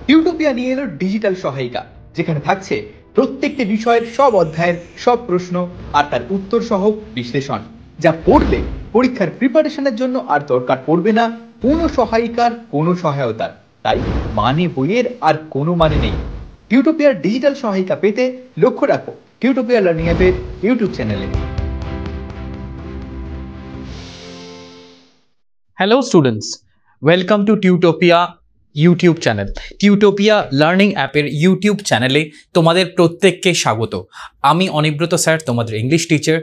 টিউটোপিয়া নিয়ে এলো ডিজিটাল সহায়িকা, যেখানে থাকছে প্রত্যেকটি বিষয়ের সব অধ্যায়ের সব প্রশ্ন আর তার উত্তর সহ বিশ্লেষণ, যা পড়লে পরীক্ষার প্রিপারেশনের জন্য আর দরকার পড়বে না কোনো সহায়িকার কোনো সহায়তার। তাই মানে বইয়ের আর কোনো মানে নেই। টিউটোপিয়ার ডিজিটাল সহায়িকা পেতে লক্ষ্য রাখো টিউটোপিয়া লার্নিং অ্যাপের ইউটিউব চ্যানেলে। Hello students, welcome to Tutopia YouTube channel. Tutopia learning অ্যাপের ইউটিউব চ্যানেলে তোমাদের প্রত্যেককে স্বাগত। আমি অনিব্রত স্যার, তোমাদের ইংলিশ টিচার।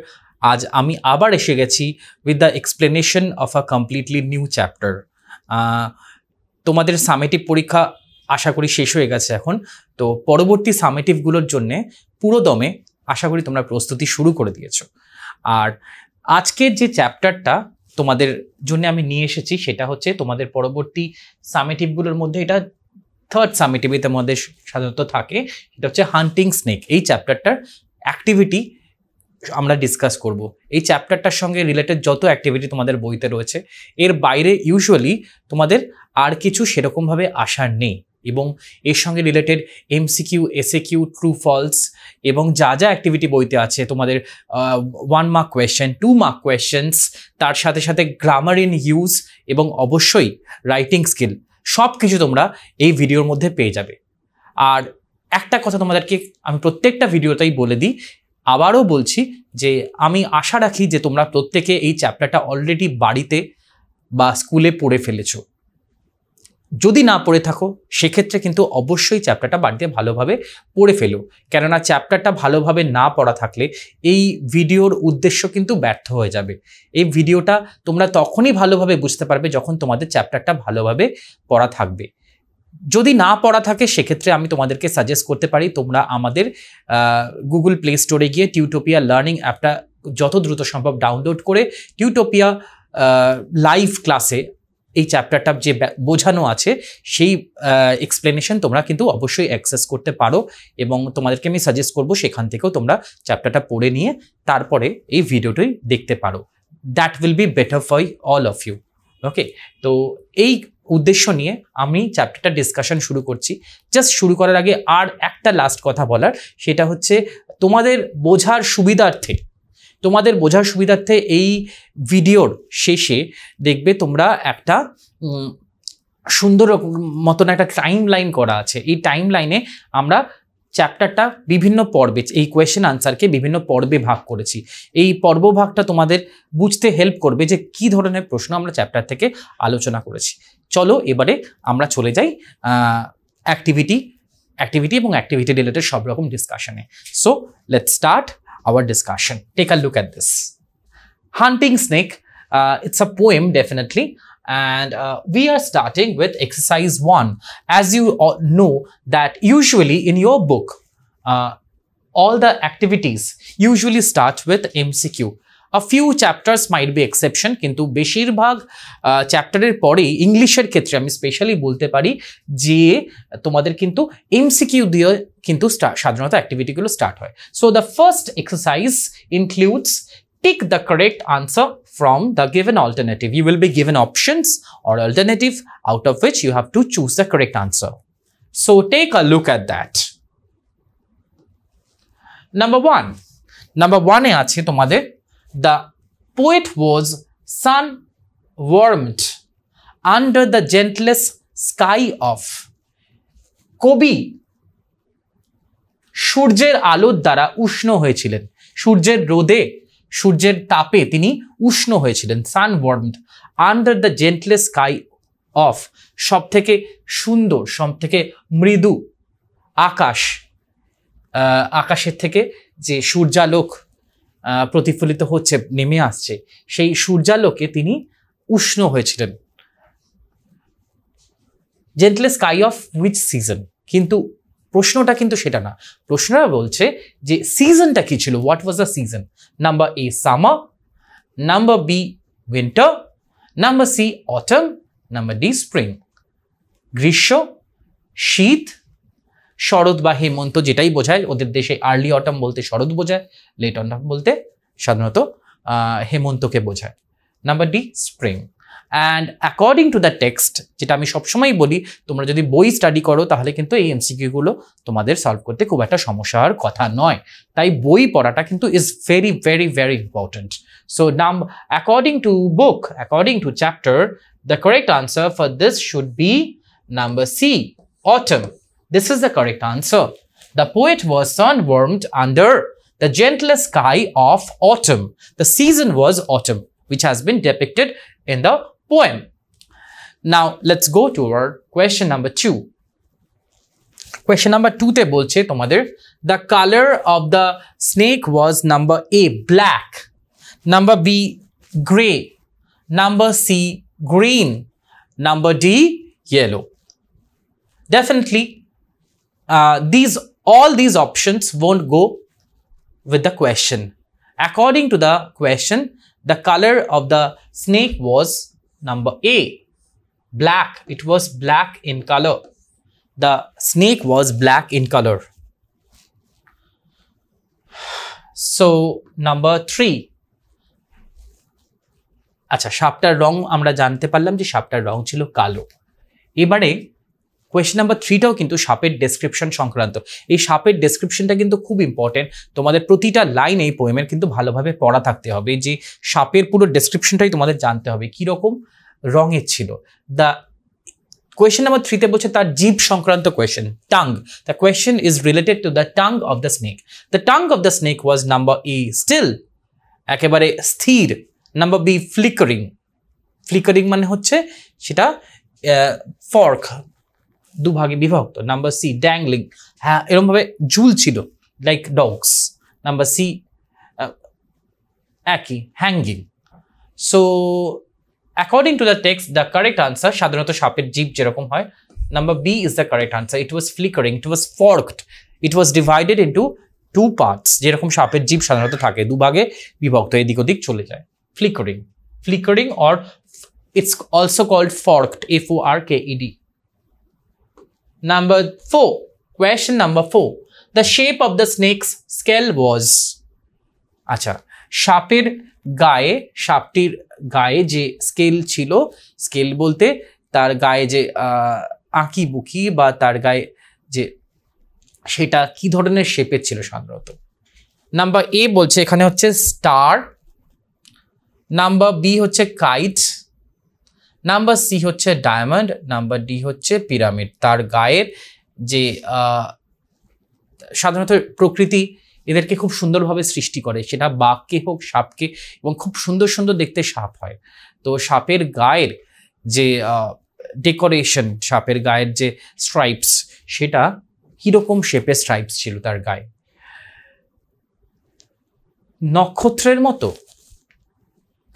আজ আমি আবার এসে গেছি with the explanation of a completely new chapter. তোমাদের সামেটিভ পরীক্ষা আশা করি শেষ হয়ে গেছে এখন, তো পরবর্তী সামেটিভগুলোর জন্যে পুরো দমে আশা করি তোমরা প্রস্তুতি শুরু করে দিয়েছো। আর আজকের যে চ্যাপ্টারটা তোমাদের জন্য আমি নিয়ে এসেছি সেটা হচ্ছে তোমাদের পরবর্তী সামেটিভগুলোর মধ্যে এটা থার্ড সামেটিভ তোমাদের সাধারণত থাকে, এটা হচ্ছে হান্টিং স্নেক। এই চ্যাপ্টারটার অ্যাক্টিভিটি আমরা ডিসকাস করব। এই চ্যাপ্টারটার সঙ্গে রিলেটেড যত অ্যাক্টিভিটি তোমাদের বইতে রয়েছে এর বাইরে ইউজুয়ালি তোমাদের আর কিছু সেরকমভাবে আসার নেই, এবং এর সঙ্গে related MCQ, SAQ, true false এবং যা যা অ্যাক্টিভিটি বইতে আছে তোমাদের 1 মার্ক কোয়েশ্চেন, 2 মার্ক কোয়েশ্চেন্স, তার সাথে সাথে গ্রামার ইন ইউজ এবং অবশ্যই রাইটিং স্কিল, সব কিছু তোমরা এই ভিডিওর মধ্যে পেয়ে যাবে। আর একটা কথা তোমাদেরকে আমি প্রত্যেকটা ভিডিওতেই বলে দিই, আবারও বলছি যে আমি আশা রাখি যে তোমরা প্রত্যেকে এই চ্যাপ্টারটা অলরেডি বাড়িতে বা স্কুলে পড়ে ফেলেছো। যদি না পড়ে থাকো সেক্ষেত্রে কিন্তু অবশ্যই চ্যাপ্টারটা বাড়িতে ভালোভাবে পড়ে ফেলো, কেননা চ্যাপ্টারটা ভালোভাবে না পড়া থাকলে এই ভিডিওর উদ্দেশ্য কিন্তু ব্যর্থ হয়ে যাবে। এই ভিডিওটা তোমরা তখনই ভালোভাবে বুঝতে পারবে যখন তোমাদের চ্যাপ্টারটা ভালোভাবে পড়া থাকবে। যদি না পড়া থাকে সেক্ষেত্রে আমি তোমাদেরকে সাজেস্ট করতে পারি তোমরা আমাদের গুগল প্লে স্টোরে গিয়ে টিউটোপিয়া লার্নিং অ্যাপটা যত দ্রুত সম্ভব ডাউনলোড করে টিউটোপিয়া লাইভ ক্লাসে এই চ্যাপ্টারটা যে বোঝানো আছে সেই এক্সপ্লেনেশন তোমরা কিন্তু অবশ্যই অ্যাক্সেস করতে পারো, এবং তোমাদেরকে আমি সাজেস্ট করবো সেখান থেকেও তোমরা চ্যাপ্টারটা পড়ে নিয়ে তারপরে এই ভিডিওটাই দেখতে পারো। That will be better for all of you. Okay, তো এই উদ্দেশ্য নিয়ে আমি চ্যাপ্টারটা ডিসকাশন শুরু করছি। জাস্ট শুরু করার আগে আর একটা লাস্ট কথা বলার, সেটা হচ্ছে তোমাদের বোঝার সুবিধার্থে এই ভিডিওর শেষে দেখবে তোমরা একটা সুন্দর মতন একটা টাইম লাইন করা আছে। এই টাইম লাইনে আমরা চ্যাপ্টারটা বিভিন্ন পর্বে, এই কোয়েশ্চেন আনসারকে বিভিন্ন পর্বে ভাগ করেছি। এই পর্বভাগটা তোমাদের বুঝতে হেল্প করবে যে কি ধরনের প্রশ্ন আমরা চ্যাপ্টার থেকে আলোচনা করেছি। চলো এবারে আমরা চলে যাই অ্যাক্টিভিটি এবং অ্যাক্টিভিটি রিলেটেড সব রকম ডিসকাশনে। So let's start our discussion. Take a look at this. Hunting Snake, it's a poem definitely, and we are starting with exercise 1. As you all know that usually in your book all the activities usually start with MCQ. A few chapters might be exception, কিন্তু বেশিরভাগ চ্যাপ্টারের পরে ইংলিশের ক্ষেত্রে আমি specially বলতে পারি যে তোমাদের কিন্তু এমসিকিউ দিয়ে কিন্তু সাধারণত অ্যাক্টিভিটিগুলো স্টার্ট হয়। So the first exercise includes tick the correct answer from the given alternative. You will be given options or alternative out of which you have to choose the correct answer. So take a look at that. Number 1 এ আছে তোমাদের the poet was sun-warmed under the gentlest sky of. কবি সূর্যের আলোর দ্বারা উষ্ণ হয়েছিলেন, সূর্যের রোদে, সূর্যের তাপে তিনি উষ্ণ হয়েছিলেন। sun-warmed under the gentlest sky of, সব থেকে সুন্দর, সব থেকে মৃদু আকাশের থেকে যে সূর্যালোক প্রতিফলিত হচ্ছে, নেমে আসছে, সেই সূর্যালোকে তিনি উষ্ণ হয়েছিলেন। জেন্টলেস্ট স্কাই অফ হুইচ সিজন, কিন্তু প্রশ্নটা কিন্তু সেটা না। প্রশ্নটা বলছে যে সিজনটা কি ছিল, what was the season. Number A summer, number B winter, number C autumn, number D spring. গ্রীষ্ম, শীত, শরৎ বা হেমন্ত যেটাই বোঝায়, ওদের দেশে আর্লি অটম বলতে শরৎ বোঝায়, লেট অটম বলতে সাধারণত হেমন্তকে বোঝায়। Number D spring. And according to the text, যেটা আমি সবসময় বলি, তোমরা যদি বই স্টাডি করো তাহলে কিন্তু এই এমসিকিউগুলো তোমাদের সলভ করতে খুব একটা সমস্যা হওয়ার কথা নয়। তাই বই পড়াটা কিন্তু is very very very important. So according to book, according to chapter, the correct answer for this should be number C, autumn. This is the correct answer. The poet was sun-warmed under the gentlest sky of autumn. The season was autumn, which has been depicted in the poem. Now, let's go to our question number 2. Question number 2 te bolche tomader, the color of the snake was number A, black, number B, gray, number C, green, number D, yellow. Definitely, all these options won't go with the question. According to the question, the color of the snake was number A, black. It was black in color. The snake was black in color. So, number 3. আচ্ছা, সাপটার রং আমরা জানতে পারলাম যে সাপটার রং ছিল কালো। এবারে question number 3টাও কিন্তু সাপের ডেসক্রিপশন সংক্রান্ত। এই সাপের ডেসক্রিপশনটা কিন্তু খুব ইম্পর্টেন্ট, তোমাদের প্রতিটা লাইন এই পোয়েমের কিন্তু ভালোভাবে পড়া থাকতে হবে, যে সাপের পুরো ডেসক্রিপশনটাই তোমাদের জানতে হবে কীরকম রঙের ছিল। দ্য কোয়েশ্চেন নাম্বার 3তে বলছে তার জিভ সংক্রান্ত question, tongue. The question is related to the tongue of the snake. The tongue of the snake was number A, still, একেবারে স্থির। Number B, flickering. ফ্লিকারিং মানে হচ্ছে সেটা ফর্ক, দুভাগে বিভক্ত। নাম্বার সি, ড্যাংলিং, হ্যাঁ এরকমভাবে ঝুলছিল, লাইক ডগস। নাম্বার সি একই, hanging. So according to the text, the correct answer, সাধারণত সাপের জিভ যেরকম হয়, number B is the correct answer. It was flickering, it was forked, it was divided into 2 parts, যেরকম সাপের জিভ সাধারণত থাকে, দুভাগে বিভক্ত, এদিক ওদিক চলে যায়। Flickering, flickering, or it's also called forked, F-O-R-K-E-D. Number 4, question number 4, the shape of the snake's scale was, আচ্ছা, সাপটির গায়ে যে স্কেল ছিল, স্কেল বলতে তার গায়ে যে আঁকি বুকি বা তার গায়ে যে সেটা কি ধরনের শেপের ছিল সাধারণত। নাম্বার এ বলছে এখানে হচ্ছে স্টার, নাম্বার বি হচ্ছে কাইট, নাম্বার সি হচ্ছে ডায়মন্ড, নাম্বার ডি হচ্ছে পিরামিড। তার গায়ের যে সাধারণত প্রকৃতি এদেরকে খুব সুন্দরভাবে সৃষ্টি করে, সেটা বাঘকে হোক সাপকে, এবং খুব সুন্দর সুন্দর দেখতে সাপ হয়। তো সাপের গায়ের যে ডেকোরেশন, সাপের গায়ের যে স্ট্রাইপস, সেটা কিরকম শেপের স্ট্রাইপস ছিল তার গায়ে? নক্ষত্রের মতো,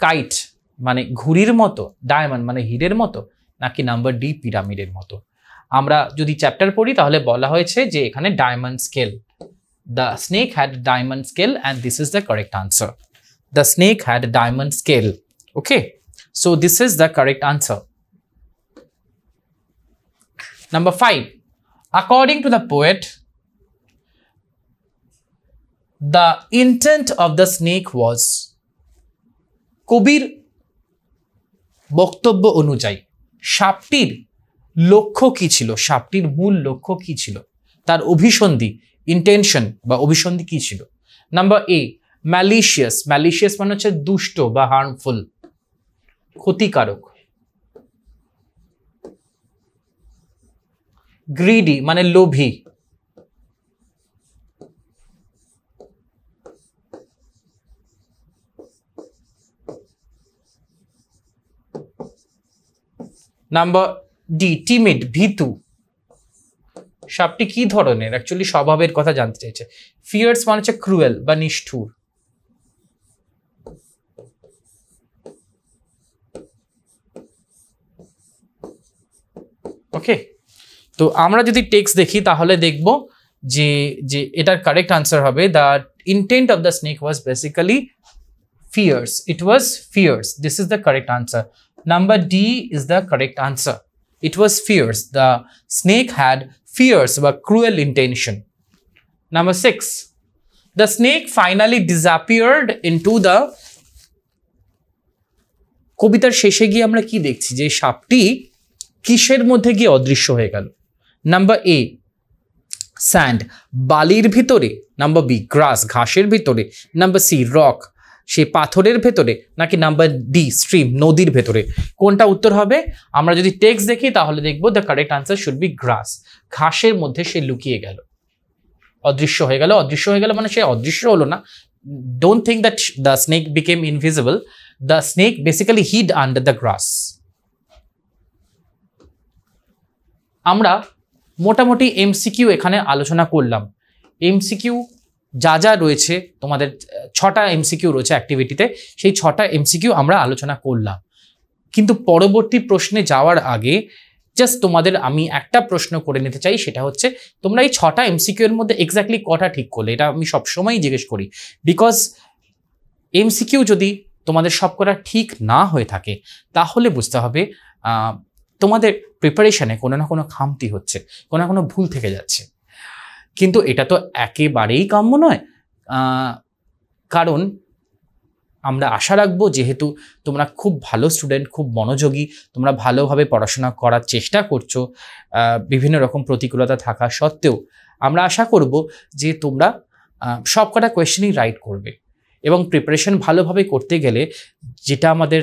কাইট মানে ঘুড়ির মতো, ডায়মন্ড মানে হীরের মতো, নাকি নাম্বার ডি পিরামিডের মতো? আমরা যদি চ্যাপ্টার পড়ি তাহলে বলা হয়েছে যে এখানে diamond scale. The snake had diamond scale and this is the correct answer. The snake had a diamond scale. Okay, so this is the correct answer. Number 5, according to the poet, the intent of the snake was, কবির বক্তব্য অনুযায়ী সাপটির লক্ষ্য কি ছিল? সাপটির মূল লক্ষ্য কি ছিল? তার অভিসন্ধি, ইন্টেনশন বা অভিসন্ধি কি ছিল? Number A, malicious. ম্যালিশিয়াস মানে হচ্ছে দুষ্ট বা হার্মফুল, ক্ষতিকারক। গ্রিডি মানে লোভী। নাম্বার ডি, টিমিড, ভীতু। সাপটি কি ধরনের? অ্যাকচুয়ালি স্বভাবের কথা জানতে চাইছে। ফিয়ার্স মানে হচ্ছে ক্রুয়েল বা নিষ্ঠুর। ওকে, তো আমরা যদি টেক্সট দেখি তাহলে দেখব যে যে এটার কারেক্ট আনসার হবে, the intent of the snake was basically fierce. It was fierce. This is the correct answer. Number D is the correct answer. It was fierce. The snake had fierce but cruel intention. Number 6, the snake finally disappeared into the কবিতার শেষে গিয়ে আমরা কি দেখছি, যে সাপটি কিসের মধ্যে গিয়ে অদৃশ্য হয়ে গেল? নাম্বার এ স্যান্ড, বালির ভিতরে, নাম্বার বি গ্রাস, ঘাসের ভিতরে, নাম্বার সি রক, সে পাথরের ভেতরে, নাকি নাম্বার ডি স্ট্রিম, নদীর ভেতরে? কোনটা উত্তর হবে? আমরা যদি টেক্সট দেখি তাহলে দেখবো the correct answer should be grass. ঘাসের মধ্যে সে লুকিয়ে গেল, অদৃশ্য হয়ে গেল। অদৃশ্য হয়ে গেল মানে সে অদৃশ্য হলো না। Don't think that the snake became invisible, the snake basically hid under the grass. আমরা মোটামুটি এমসিকিউ এখানে আলোচনা করলাম। এমসিকিউ যা যা রয়েছে, তোমাদের 6টা এমসিকিউ রয়েছে অ্যাক্টিভিটিতে, সেই 6টা এমসিকিউ আমরা আলোচনা করলাম। কিন্তু পরবর্তী প্রশ্নে যাওয়ার আগে জাস্ট তোমাদের আমি একটা প্রশ্ন করে নিতে চাই, সেটা হচ্ছে তোমরা এই 6টা এমসিকিউ এর মধ্যে এক্স্যাক্টলি কটা ঠিক করলে? এটা আমি সবসময়ই জিজ্ঞেস করি, বিকজ এমসিকিউ যদি তোমাদের সব কটা ঠিক না হয়ে থাকে তাহলে বুঝতে হবে তোমাদের প্রিপারেশনে কোনো না কোনো খামতি হচ্ছে, কোনো না কোনো ভুল থেকে যাচ্ছে। কিন্তু এটা তো একেবারেই কাম্য নয়, কারণ আমরা আশা রাখবো যেহেতু তোমরা খুব ভালো স্টুডেন্ট, খুব মনোযোগী, তোমরা ভালোভাবে পড়াশোনা করার চেষ্টা করছো, বিভিন্ন রকম প্রতিকূলতা থাকা সত্ত্বেও আমরা আশা করব যে তোমরা সব কটা কোয়েশ্চেনই রাইট করবে। এবং প্রিপারেশন ভালোভাবে করতে গেলে যেটা আমাদের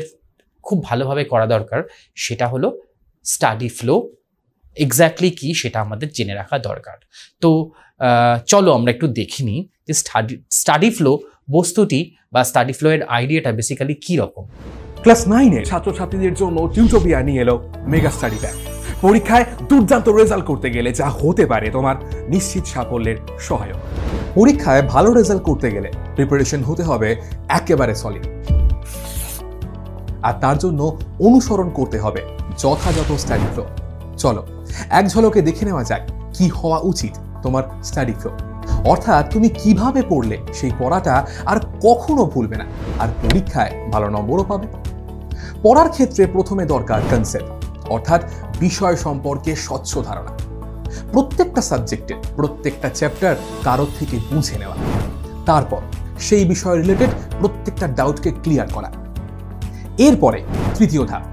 খুব ভালোভাবে করা দরকার সেটা হলো স্টাডি ফ্লো এক্স্যাক্টলি কি সেটা আমাদের জেনে রাখা দরকার। তো চলো আমরা একটু দেখে নিই যে স্টাডি ফ্লো বস্তুটি বা স্টাডি ফ্লো এর আইডিয়াটা বেসিক্যালি কি রকম। ক্লাস 9-এর ছাত্রছাত্রীদের জন্য টিউটোপিয়া নিয়ে এলো মেগা স্টাডি প্যাক। পরীক্ষায় দুর্দান্ত রেজাল্ট করতে গেলে যা হতে পারে তোমার নিশ্চিত সাফল্যের সহায়ক। পরীক্ষায় ভালো রেজাল্ট করতে গেলে প্রিপারেশন হতে হবে একেবারে সলিড, আর তার জন্য অনুসরণ করতে হবে যথাযথ স্টাডি ফ্লো। চলো এক ঝলকে দেখে নেওয়া যাক কি হওয়া উচিত তোমার স্টাডি ফ্লো, অর্থাৎ তুমি কিভাবে পড়লে সেই পড়াটা আর কখনো ভুলবে না, আর পরীক্ষায় ভালো নম্বরও পাবে। পড়ার ক্ষেত্রে প্রথমে দরকার কনসেপ্ট, অর্থাৎ বিষয় সম্পর্কে স্বচ্ছ ধারণা। প্রত্যেকটা সাবজেক্টের প্রত্যেকটা চ্যাপ্টার কারোর থেকে বুঝে নেওয়া, তারপর সেই বিষয় রিলেটেড প্রত্যেকটা ডাউটকে ক্লিয়ার করা। এরপরে তৃতীয় ধাপ,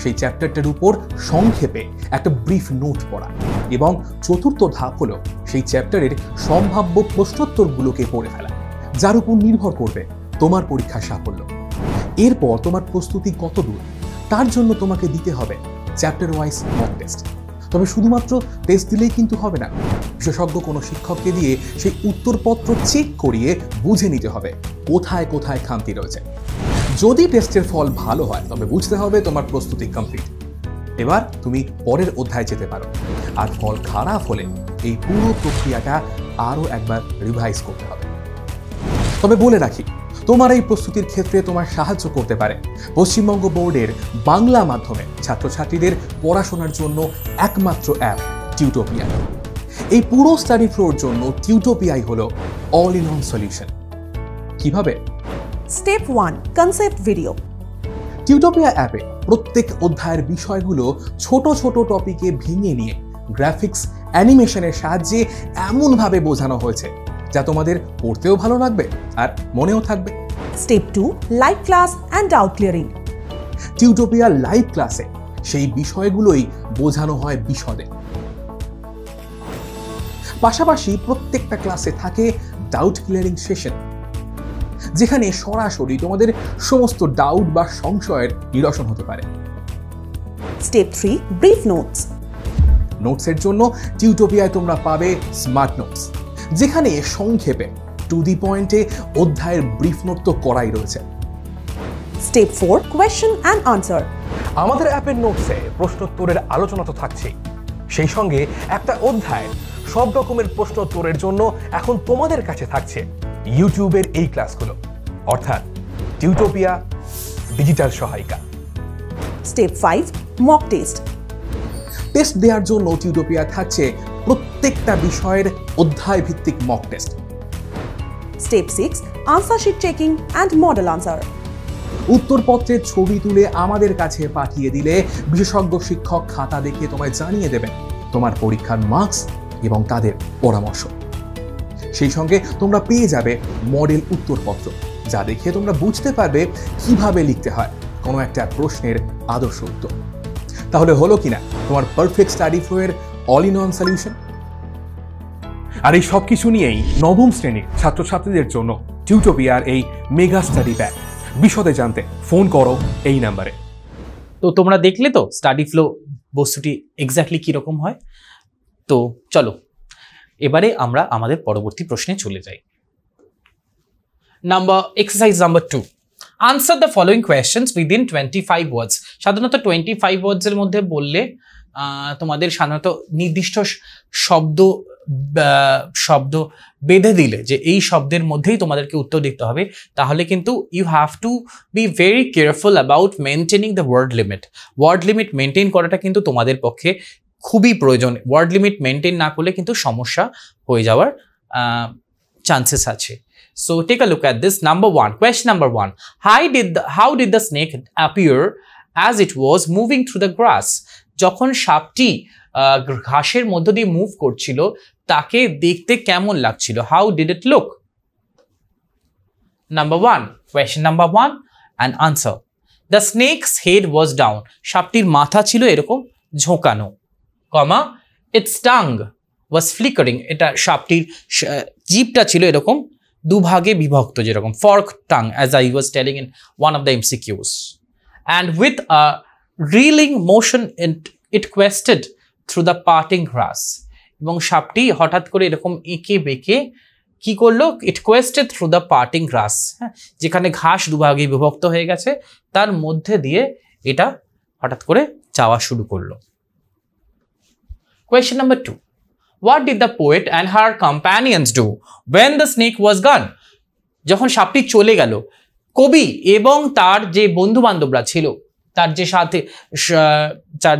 সেই চ্যাপ্টারটার উপর সংক্ষেপে একটা ব্রিফ নোট পড়া, এবং চতুর্থ ধাপ হলো সেই চ্যাপ্টারের সম্ভাব্য প্রশ্নোত্তরগুলোকে পড়ে ফেলা, যার উপর নির্ভর করবে তোমার পরীক্ষার সাফল্য। এরপর তোমার প্রস্তুতি কত দূর তার জন্য তোমাকে দিতে হবে চ্যাপ্টার ওয়াইজ মক টেস্ট। তবে শুধুমাত্র টেস্ট দিলেই কিন্তু হবে না, বিশেষজ্ঞ কোনো শিক্ষককে দিয়ে সেই উত্তরপত্র চেক করিয়ে বুঝে নিতে হবে কোথায় কোথায় খামতি রয়েছে। যদি টেস্টের ফল ভালো হয় তবে বুঝতে হবে তোমার প্রস্তুতি কমপ্লিট, এবার তুমি পরের অধ্যায় যেতে পারো। আর ফল খারাপ হলে এই পুরো প্রক্রিয়াটা আরও একবার রিভাইজ করতে হবে। তবে বলে রাখি, তোমার এই প্রস্তুতির ক্ষেত্রে তোমার সাহায্য করতে পারে পশ্চিমবঙ্গ বোর্ডের বাংলা মাধ্যমে ছাত্রছাত্রীদের পড়াশোনার জন্য একমাত্র অ্যাপ টিউটোপিয়া। এই পুরো স্টাডি ফ্লোর জন্য টিউটোপিয়াই হলো অল ইন ওয়ান সলিউশন। কিভাবে? Step 1, concept video. টিউটোপিয়া অ্যাপে প্রত্যেক অধ্যায়ের বিষয়গুলো ছোট ছোট টপিকে ভেঙে নিয়ে গ্রাফিক্স অ্যানিমেশনের সাহায্যে এমনভাবে বোঝানো হয়েছে যা তোমাদের পড়তেও ভালো লাগবে আর মনেও থাকবে। Step 2, live class and doubt clearing. Tutopia live ক্লাসে সেই বিষয়গুলোই বোঝানো হয় বিশদে। পাশাপাশি প্রত্যেকটা ক্লাসে থাকে ডাউট ক্লিয়ারিং সেশন, যেখানে সরাসরি তোমাদের সমস্ত ডাউট বা সংশয়ের নিরসন হতে পারে। Step 3, brief notes. নোটসের জন্য টিউটোপিয়ায় তোমরা পাবে স্মার্ট নোটস, যেখানে সংক্ষেপে টু দি পয়েন্টে অধ্যায়ের ব্রিফ নোট তো করাই রয়েছে। Step 4, question and answer. আমাদের অ্যাপের নোটসে প্রশ্নোত্তরের আলোচনা তো থাকছেই, সেই সঙ্গে একটা অধ্যায়ের সব রকমের প্রশ্নোত্তরের জন্য এখন তোমাদের কাছে থাকছে ইউটিউবের এই ক্লাসগুলো, অর্থাৎ টিউটোপিয়া ডিজিটাল সহায়িকা। Step 5, mock test. টেস্ট দেওয়ার জন্য টিউটোপিয়া থাকছে প্রত্যেকটা বিষয়ের অধ্যায় ভিত্তিক mock test. Step 6, answer sheet checking and model answer. উত্তরপত্রের ছবি তুলে আমাদের কাছে পাঠিয়ে দিলে বিশেষজ্ঞ শিক্ষক খাতা দেখে তোমায় জানিয়ে দেবেন তোমার পরীক্ষার মার্কস এবং তাদের পরামর্শ। সেই সঙ্গে তোমরা পেয়ে যাবে মডেল উত্তরপত্র, যা দেখে তোমরা বুঝতে পারবে কিভাবে লিখতে হয়, কোনো একটা প্রশ্নের আদর্শ উত্তর। তাহলে হলো কিনা তোমার পারফেক্ট স্টাডি ফ্লো এর অল ইন ওয়ান সলিউশন? আর এই সব কিছু নিয়েই নবম শ্রেণীর ছাত্রছাত্রীদের জন্য টিউটোপিয়ার এই মেগা স্টাডি প্যাক। বিশদে জানতে ফোন করো এই নাম্বারে। তো তোমরা দেখলে তো স্টাডি ফ্লো বস্তুটি এক্স্যাক্টলি কীরকম হয়। তো চলো এবারে আমরা আমাদের পরবর্তী প্রশ্নে চলে যাই। Exercise number 2, answer the following questions within 25 ওয়ার্ডস। সাধারণত 25 ওয়ার্ডসের মধ্যে বললে তোমাদের সাধারণত নির্দিষ্ট শব্দ বেঁধে দিলে যে এই শব্দের মধ্যেই তোমাদেরকে উত্তর দিতে হবে, তাহলে কিন্তু you have to be very careful about maintaining the word limit. Word limit maintain করাটা কিন্তু তোমাদের পক্ষে খুবই প্রয়োজন। ওয়ার্ড লিমিট মেনটেন না করলে কিন্তু সমস্যা হয়ে যাওয়ার চান্সেস আছে। So take a look at this. Number 1, question number 1. How did the snake appear as it was moving through the grass? যখন সাপটি ঘাসের মধ্য দিয়ে মুভ করছিল তাকে দেখতে কেমন লাগছিল? How did it look? Number 1, question number 1 and answer. The snake's head was down. সাপটির মাথা ছিল এরকম ঝোঁকানো, কমা its tongue was flickering. এটা সাপটির জিভটা ছিল এরকম দুভাগে বিভক্ত, যেরকম fork tongue, as I was telling in one of the MCQs. And with a reeling motion it quested through the parting grass. এবং সাপটি হঠাৎ করে এরকম এঁকে বেঁকে কি করলো? It quested through the parting grass. হ্যাঁ, যেখানে ঘাস দুভাগে বিভক্ত হয়ে গেছে তার মধ্যে দিয়ে এটা হঠাৎ করে যাওয়া শুরু করলো। Question number 2. What did the poet and her companions do when the snake was gone? যখন সাপটি চলে গেল, কবি এবং তার যে বন্ধু বান্ধবরা ছিল, তার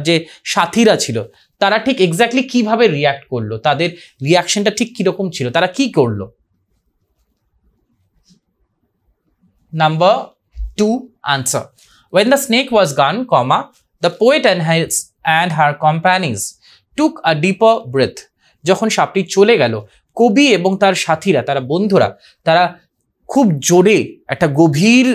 যে সাথীরা ছিল, তারা ঠিক এক্স্যাক্টলি কিভাবে রিয়াক্ট করলো? তাদের রিয়াকশনটা ঠিক কিরকম ছিল? তারা কি করলো? Number 2, answer. When the snake was gone, comma, the poet and her companions took a deeper breath. যখন সাপটি চলে গেল, কবি এবং তার সাথীরা, তারা বন্ধুরা, তারা খুব জোরে একটা গভীর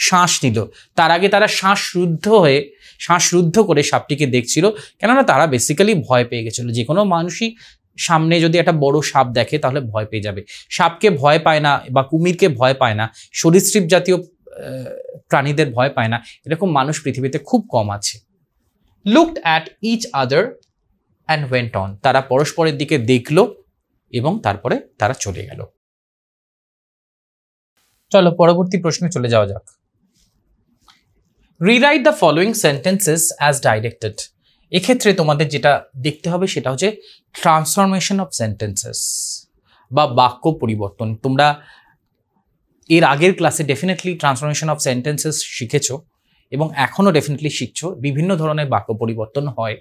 শ্বাস নিল। তার আগে তারা শ্বাসরুদ্ধ করে সাপটিকে দেখছিল, কেননা তারা বেসিক্যালি ভয় পেয়ে গেছিল। যে কোনো মানুষই সামনে যদি একটা বড় সাপ দেখে তাহলে ভয় পেয়ে যাবে। সাপকে ভয় পায় না বা কুমিরকে ভয় পায় না, সরীসৃপ জাতীয় প্রাণীদের ভয় পায় না, এরকম মানুষ পৃথিবীতে খুব কম আছে। Looked at each other and went on. তারা পরস্পরের দিকে দেখলো এবং তারপরে তারা চলে গেল। চলো পরবর্তী প্রশ্নে চলে যাওয়া যাক। Rewrite the following sentences as directed. এক্ষেত্রে তোমাদের যেটা দেখতে হবে সেটা হচ্ছে ট্রান্সফরমেশন অফ সেন্টেন্সেস বা বাক্য পরিবর্তন। তোমরা এর আগের ক্লাসে ডেফিনেটলি ট্রান্সফরমেশন অফ সেন্টেন্সেস শিখেছো এবং এখনও ডেফিনেটলি শিখছো। বিভিন্ন ধরনের বাক্য পরিবর্তন হয়,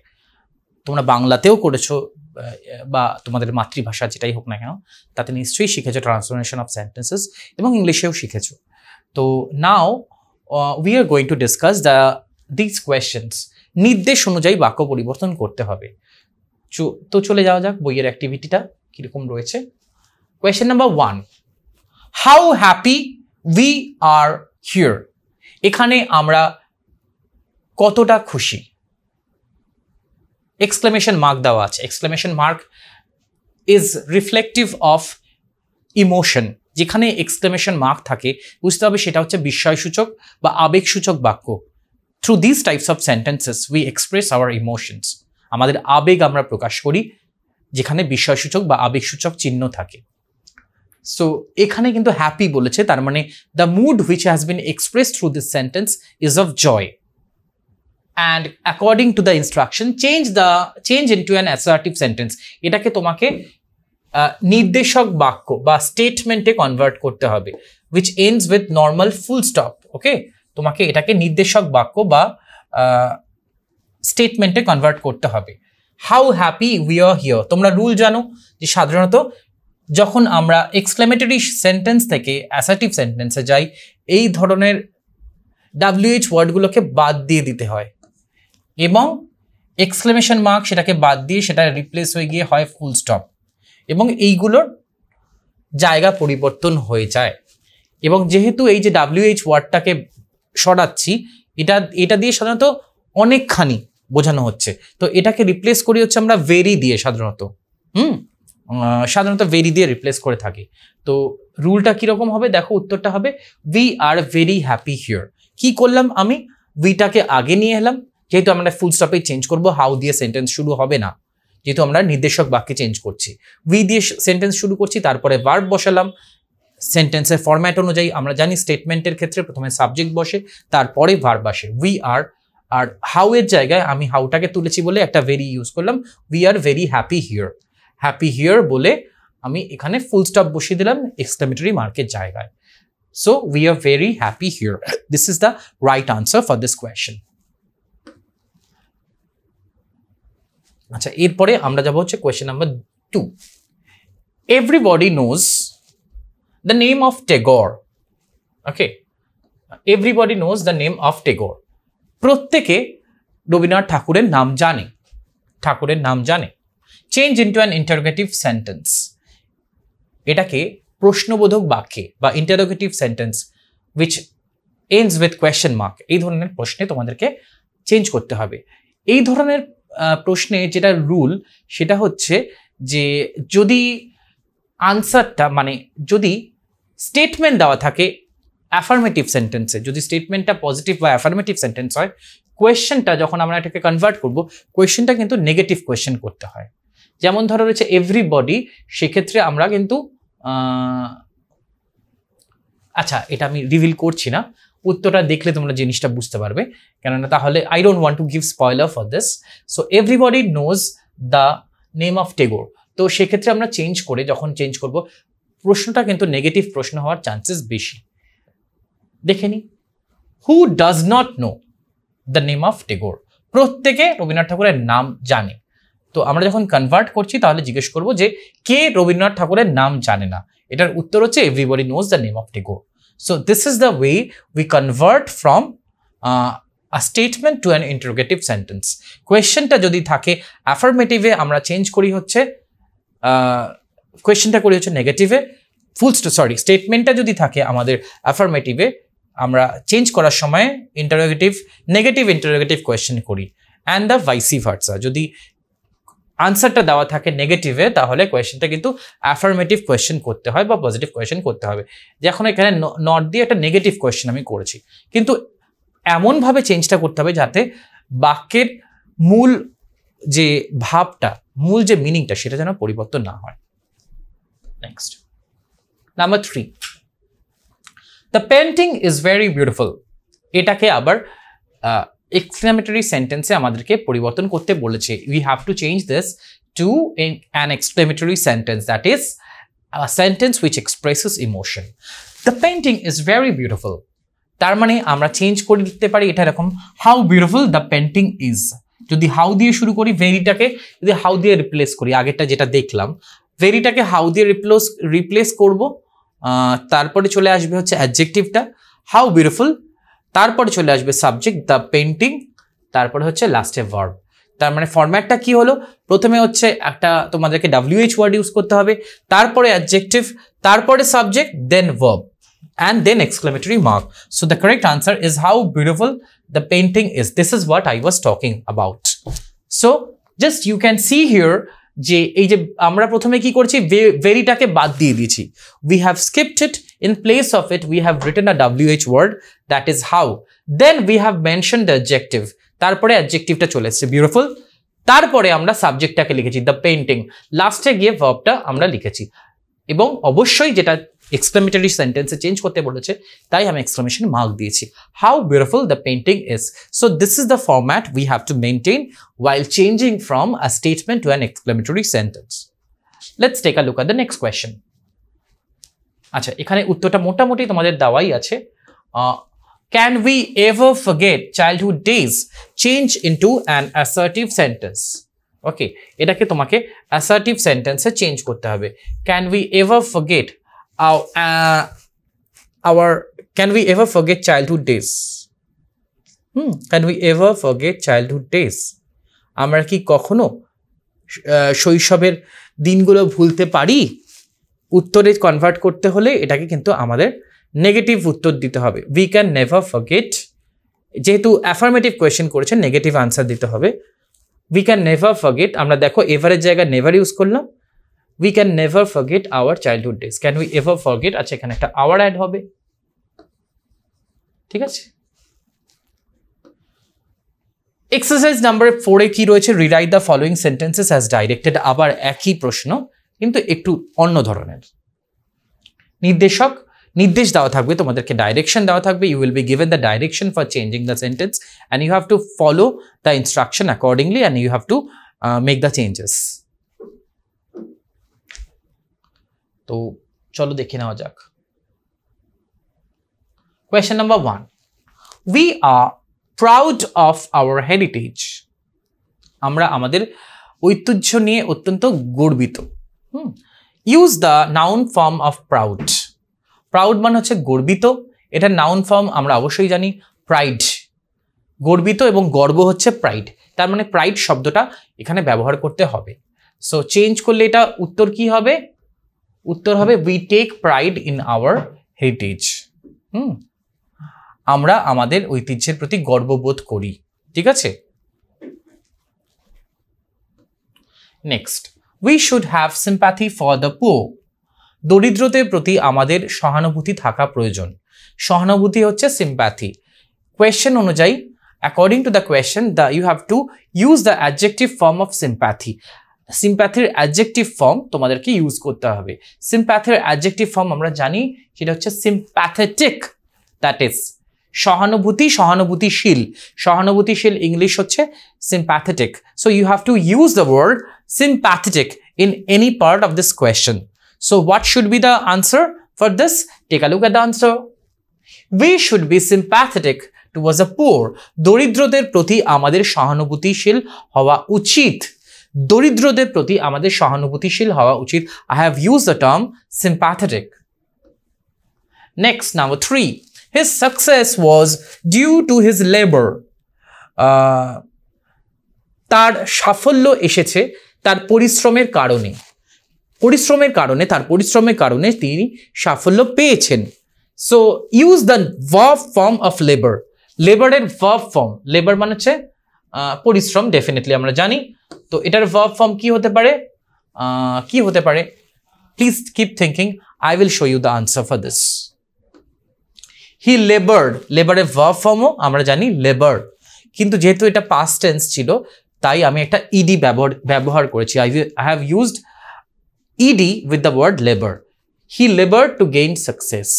তোমরা বাংলাতেও করেছো বা তোমাদের মাতৃভাষা যেটাই হোক না কেন তাতে নিশ্চয়ই শিখেছো ট্রান্সফরমেশন অফ সেন্টেন্সেস, এবং ইংলিশেও শিখেছো। তো now we are going to discuss this questions. নির্দেশ অনুযায়ী বাক্য পরিবর্তন করতে হবে। তো চলে যাওয়া যাক বইয়ের অ্যাক্টিভিটিটা কীরকম রয়েছে। Question number 1, how happy we are here. এখানে আমরা কতটা খুশি? এক্সক্লেমেশন মার্ক দেওয়া আছে। Exclamation mark is reflective of emotion. যেখানে এক্সক্লেমেশন মার্ক থাকে বুঝতে হবে সেটা হচ্ছে বিস্ময়সূচক বা আবেগসূচক বাক্য। Through this types of sentences we express hour emotions. আমাদের আবেগ আমরা প্রকাশ করি যেখানে বিস্ময়সূচক বা আবেগসূচক চিহ্ন থাকে। সো এখানে কিন্তু হ্যাপি বলেছে, তার মানে the mood which has been expressed through this sentence is of joy. And according to the instruction, change into an assertive sentence. এটাকে তোমাকে নির্দেশক বাক্য বা স্টেটমেন্টে কনভার্ট করতে হবে, which ends with normal full stop. ওকে, তোমাকে এটাকে নির্দেশক বাক্য বা স্টেটমেন্টে কনভার্ট করতে হবে। How happy we are here. তোমরা রুল জানো যে সাধারণত যখন আমরা এক্সক্লেমেটরি সেন্টেন্স থেকে অ্যাসার্টিভ সেন্টেন্সে যাই, এই ধরনের WH ওয়ার্ডগুলোকে বাদ দিয়ে দিতে হয় এবং এক্সক্লেমেশন মার্ক সেটাকে বাদ দিয়ে সেটা রিপ্লেস হয়ে গিয়ে হয় ফুল স্টপ, এবং এইগুলোর জায়গা পরিবর্তন হয়ে যায়। এবং যেহেতু এই যে WH ওয়ার্ডটাকে সরাচ্ছি, এটা দিয়ে সাধারণত অনেকখানি বোঝানো হচ্ছে, তো এটাকে রিপ্লেস করি হচ্ছে আমরা ভেরি দিয়ে সাধারণত। সাধারণত ভেরি দিয়ে রিপ্লেস করে থাকি। তো রুলটা কিরকম হবে দেখো, উত্তরটা হবে we are very happy here. কি করলাম আমি, উইটাকে আগে নিয়ে এলাম, যেহেতু আমরা ফুল স্টপে চেঞ্জ করব, হাউ দিয়ে সেন্টেন্স শুরু হবে না, যেহেতু আমরা নির্দেশক বাক্যে চেঞ্জ করছি। উই দিয়ে সেন্টেন্স শুরু করছি, তারপরে ভার্ব বসালাম। সেন্টেন্সের ফরম্যাট অনুযায়ী আমরা জানি স্টেটমেন্টের ক্ষেত্রে প্রথমে সাবজেক্ট বসে, তারপরে ভার্ব আসে। উই আর, আর হাউ এর জায়গায় আমি হাউটাকে তুলেছি বলে একটা ভেরি ইউজ করলাম। We are very happy here. Happy here বলে আমি এখানে ফুল স্টপ বসিয়ে দিলাম এক্সক্লেমেটরি মার্কের জায়গায়। So we are very happy here. This is the right answer for this question. আচ্ছা, এরপরে আমরা যাব হচ্ছে question number 2। Everybody knows the name of Tagore. Okay, everybody knows the name of Tagore. প্রত্যেকে রবীন্দ্রনাথ ঠাকুরের নাম জানে, ঠাকুরের নাম জানে। Change into an interrogative sentence. এটাকে প্রশ্নবোধক বাক্যে বা interrogative sentence which ends with question mark, এই ধরনের প্রশ্নে তোমাদেরকে চেঞ্জ করতে হবে। এই ধরনের প্রশ্নে যেটা রুল সেটা হচ্ছে যে যদি আনসারটা মানে যদি স্টেটমেন্ট দেওয়া থাকে অ্যাফার্মেটিভ সেন্টেন্সে, যদি স্টেটমেন্টটা পজিটিভ বা অ্যাফার্মেটিভ সেন্টেন্স হয়, কোয়েশ্চেনটা যখন আমরা এটাকে কনভার্ট করব, কোয়েশ্চেনটা কিন্তু নেগেটিভ কোয়েশ্চেন করতে হয়। যেমন ধরো রয়েছে এভরিবডি, সেক্ষেত্রে আমরা কিন্তু আচ্ছা এটা আমি রিভিল করছি না, উত্তরটা দেখলে তোমরা জিনিসটা বুঝতে পারবে, কেননা তাহলে I don't want to give spoiler for this. So everybody knows the name of Tagore. তো সেক্ষেত্রে আমরা চেঞ্জ করে যখন চেঞ্জ করব, প্রশ্নটা কিন্তু নেগেটিভ প্রশ্ন হওয়ার চান্সেস বেশি। দেখে নি, who does not know the name of Tagore. প্রত্যেকে রবীন্দ্রনাথ ঠাকুরের নাম জানে। তো আমরা যখন কনভার্ট করছি তাহলে জিজ্ঞেস করব যে কে রবীন্দ্রনাথ ঠাকুরের নাম জানে না। এটার উত্তর হচ্ছে everybody knows the name of Tagore. So this is the way we convert from a statement to an interrogative sentence. কোয়েশ্চেনটা যদি থাকে অ্যাফার্মেটিভে, আমরা চেঞ্জ করি হচ্ছে কোয়েশ্চেনটা করি হচ্ছে নেগেটিভে, স্টেটমেন্টটা যদি থাকে আমাদের অ্যাফার্মেটিভে, আমরা চেঞ্জ করার সময় নেগেটিভ ইন্টারোগেটিভ কোয়েশ্চেন করি, অ্যান্ড দ্য ভাইসি ভার্সা। যদি আনসারটা দেওয়া থাকে নেগেটিভে, তাহলে কোয়েশ্চেনটা কিন্তু অ্যাফার্মেটিভ কোয়েশ্চেন করতে হয় বা পজিটিভ কোয়েশ্চেন করতে হবে। যখন এখানে নট দিয়ে একটা নেগেটিভ কোয়েশ্চেন আমি করেছি, কিন্তু এমনভাবে চেঞ্জটা করতে হবে যাতে বাক্যের মূল যে ভাবটা, মূল যে মিনিংটা, সেটা যেন পরিবর্তন না হয়। Next, number 3, the painting is very beautiful. এটাকে আবার এক্সক্লেমেটরি সেন্টেন্সে আমাদেরকে পরিবর্তন করতে বলেছে। We have to change this to an exclamatory sentence, that is a sentence which expresses emotion. The painting is very beautiful, তার মানে আমরা চেঞ্জ করে দিতে পারি এটা এরকম, how beautiful the painting is. যদি হাউ দিয়ে শুরু করি, ভেরিটাকে যদি হাউ দিয়ে রিপ্লেস করি, আগেরটা যেটা দেখলাম, ভেরিটাকে হাউ দিয়ে রিপ্লেস করব, তারপরে চলে আসবে হচ্ছে অ্যাডজেক্টিভটা হাউ বিউটিফুল, তারপরে চলে আসবে সাবজেক্ট দ্য পেন্টিং, তারপরে হচ্ছে লাস্টে ভার্ব। তার মানে ফরম্যাটটা কি হলো, প্রথমে হচ্ছে একটা তোমাদেরকে WH ওয়ার্ড ইউজ করতে হবে, তারপরে অ্যাডজেক্টিভ, তারপরে subject, then verb, and then exclamatory mark. So the correct answer is how beautiful the painting is. This is what I was talking about. So just you can see here যে এই যে আমরা প্রথমে কি করছি, ভেরিটাকে বাদ দিয়ে দিয়েছি, we have skipped it, in place of it we have written a WH word, that is how, then we have mentioned the adjective, তারপরে অ্যাডজেক্টিভটা চলে এসেছে বিউটিফুল, তারপরে আমরা সাবজেক্টটাকে লিখেছি দ্য পেইন্টিং, লাস্টে গিয়ে ভার্বটা আমরা লিখেছি, এবং অবশ্যই যেটা এক্সক্লেমেটরি সেন্টেন্সে চেঞ্জ করতে বলেছে তাই আমি এক্সক্লেমেশন মার্ক দিয়েছি, how beautiful the painting is. So this is the format we have to maintain while changing from a statement to an exclamatory sentence. Let's take a look at the next question. আচ্ছা, এখানে উত্তরটা মোটামুটি তোমাদের দেওয়াই আছে। Can we ever forget childhood days? Change into an assertive sentence. ওকে, এটাকে তোমাকে assertive সেন্টেন্সে চেঞ্জ করতে হবে। Can we ever forget can we ever forget childhood days? Can we ever forget childhood days? আমরা কি কখনো শৈশবের দিনগুলো ভুলতে পারি? উত্তরে কনভার্ট করতে হলে এটাকে কিন্তু আমাদের নেগেটিভ উত্তর দিতে হবে। We can never forget যেহেতু অ্যাফার্মেটিভ কোয়েশ্চেন করেছেন নেগেটিভ আনসার দিতে হবে। উই ক্যান নেভার ফরগেট, আমরা দেখো এভারের জায়গায় নেভার ইউজ করলাম। We can never forget our childhood days, can we ever forget, আচ্ছা এখানে একটা আওয়ার অ্যাড হবে, ঠিক আছে। এক্সারসাইজ নাম্বার 4 কি রয়েছে, rewrite the following sentences as directed, আবার একই প্রশ্ন কিন্তু একটু অন্য ধরনের। নির্দেশ দেওয়া থাকবে, তোমাদেরকে ডাইরেকশন দেওয়া থাকবে, you will be given the direction for changing the sentence and you have to follow the instruction accordingly and you have to make the changes. তো চলো দেখে নেওয়া যাক। Question number 1, we are proud of our heritage, আমরা আমাদের ঐতিহ্য নিয়ে অত্যন্ত গর্বিত। Use the noun form of proud, proud মানে হচ্ছে গর্বিত, এটা নাউন ফর্ম আমরা অবশ্যই জানি প্রাইড, গর্বিত এবং গর্ব হচ্ছে প্রাইড, তার মানে প্রাইড শব্দটা এখানে ব্যবহার করতে হবে। সো চেঞ্জ করলে এটা উত্তর কি হবে, উত্তর হবে we take pride in our heritage, আমরা আমাদের ঐতিহ্যের প্রতি গর্ববোধ করি, ঠিক আছে। Next, we should have sympathy for the poor, দরিদ্রদের প্রতি আমাদের সহানুভূতি থাকা প্রয়োজন। সহানুভূতি হচ্ছে সিম্প্যাথি। কোয়েশ্চেন অনুযায়ী, according to the question, you have to use the adjective form of sympathy. সিম্প্যাথির অ্যাডজেক্টিভ ফর্ম তোমাদেরকে ইউজ করতে হবে। সিম্প্যাথির অ্যাডজেক্টিভ ফর্ম আমরা জানি সেটা হচ্ছে সিম্প্যাথেটিক, দ্যাট ইজ সহানুভূতিশীল। সহানুভূতিশীল ইংলিশ হচ্ছে sympathetic. So you have to use the word sympathetic in any part of this question. So what should be the answer for this? Take a look at the answer. We should be sympathetic towards the poor. দরিদ্রদের প্রতি আমাদের সহানুভূতিশীল হওয়া উচিত। দরিদ্রদের প্রতি আমাদের সহানুভূতিশীল হওয়া উচিত। I have used the term sympathetic. Next, number 3. His success was due to his labor. তার সাফল্য এসেছে তার পরিশ্রমের কারণে। তার পরিশ্রমের কারণে তিনি সাফল্য পেয়েছেন। So use the verb form of labour. লেবারের ভার্ব ফর্ম, লেবার মানে হচ্ছে পরিশ্রম, ডেফিনেটলি আমরা জানি। তো এটার ভার্ব ফর্ম কি হতে পারে? Please keep thinking, I will show you the answer for this. He laboured, লেবারের ভার্ব ফর্মও আমরা জানি লেবার, কিন্তু যেহেতু এটা পাস্ট টেন্স ছিল তাই আমি একটা ইডি ব্যবহার করেছি। I have used ED with the word labour. He laboured to gain success.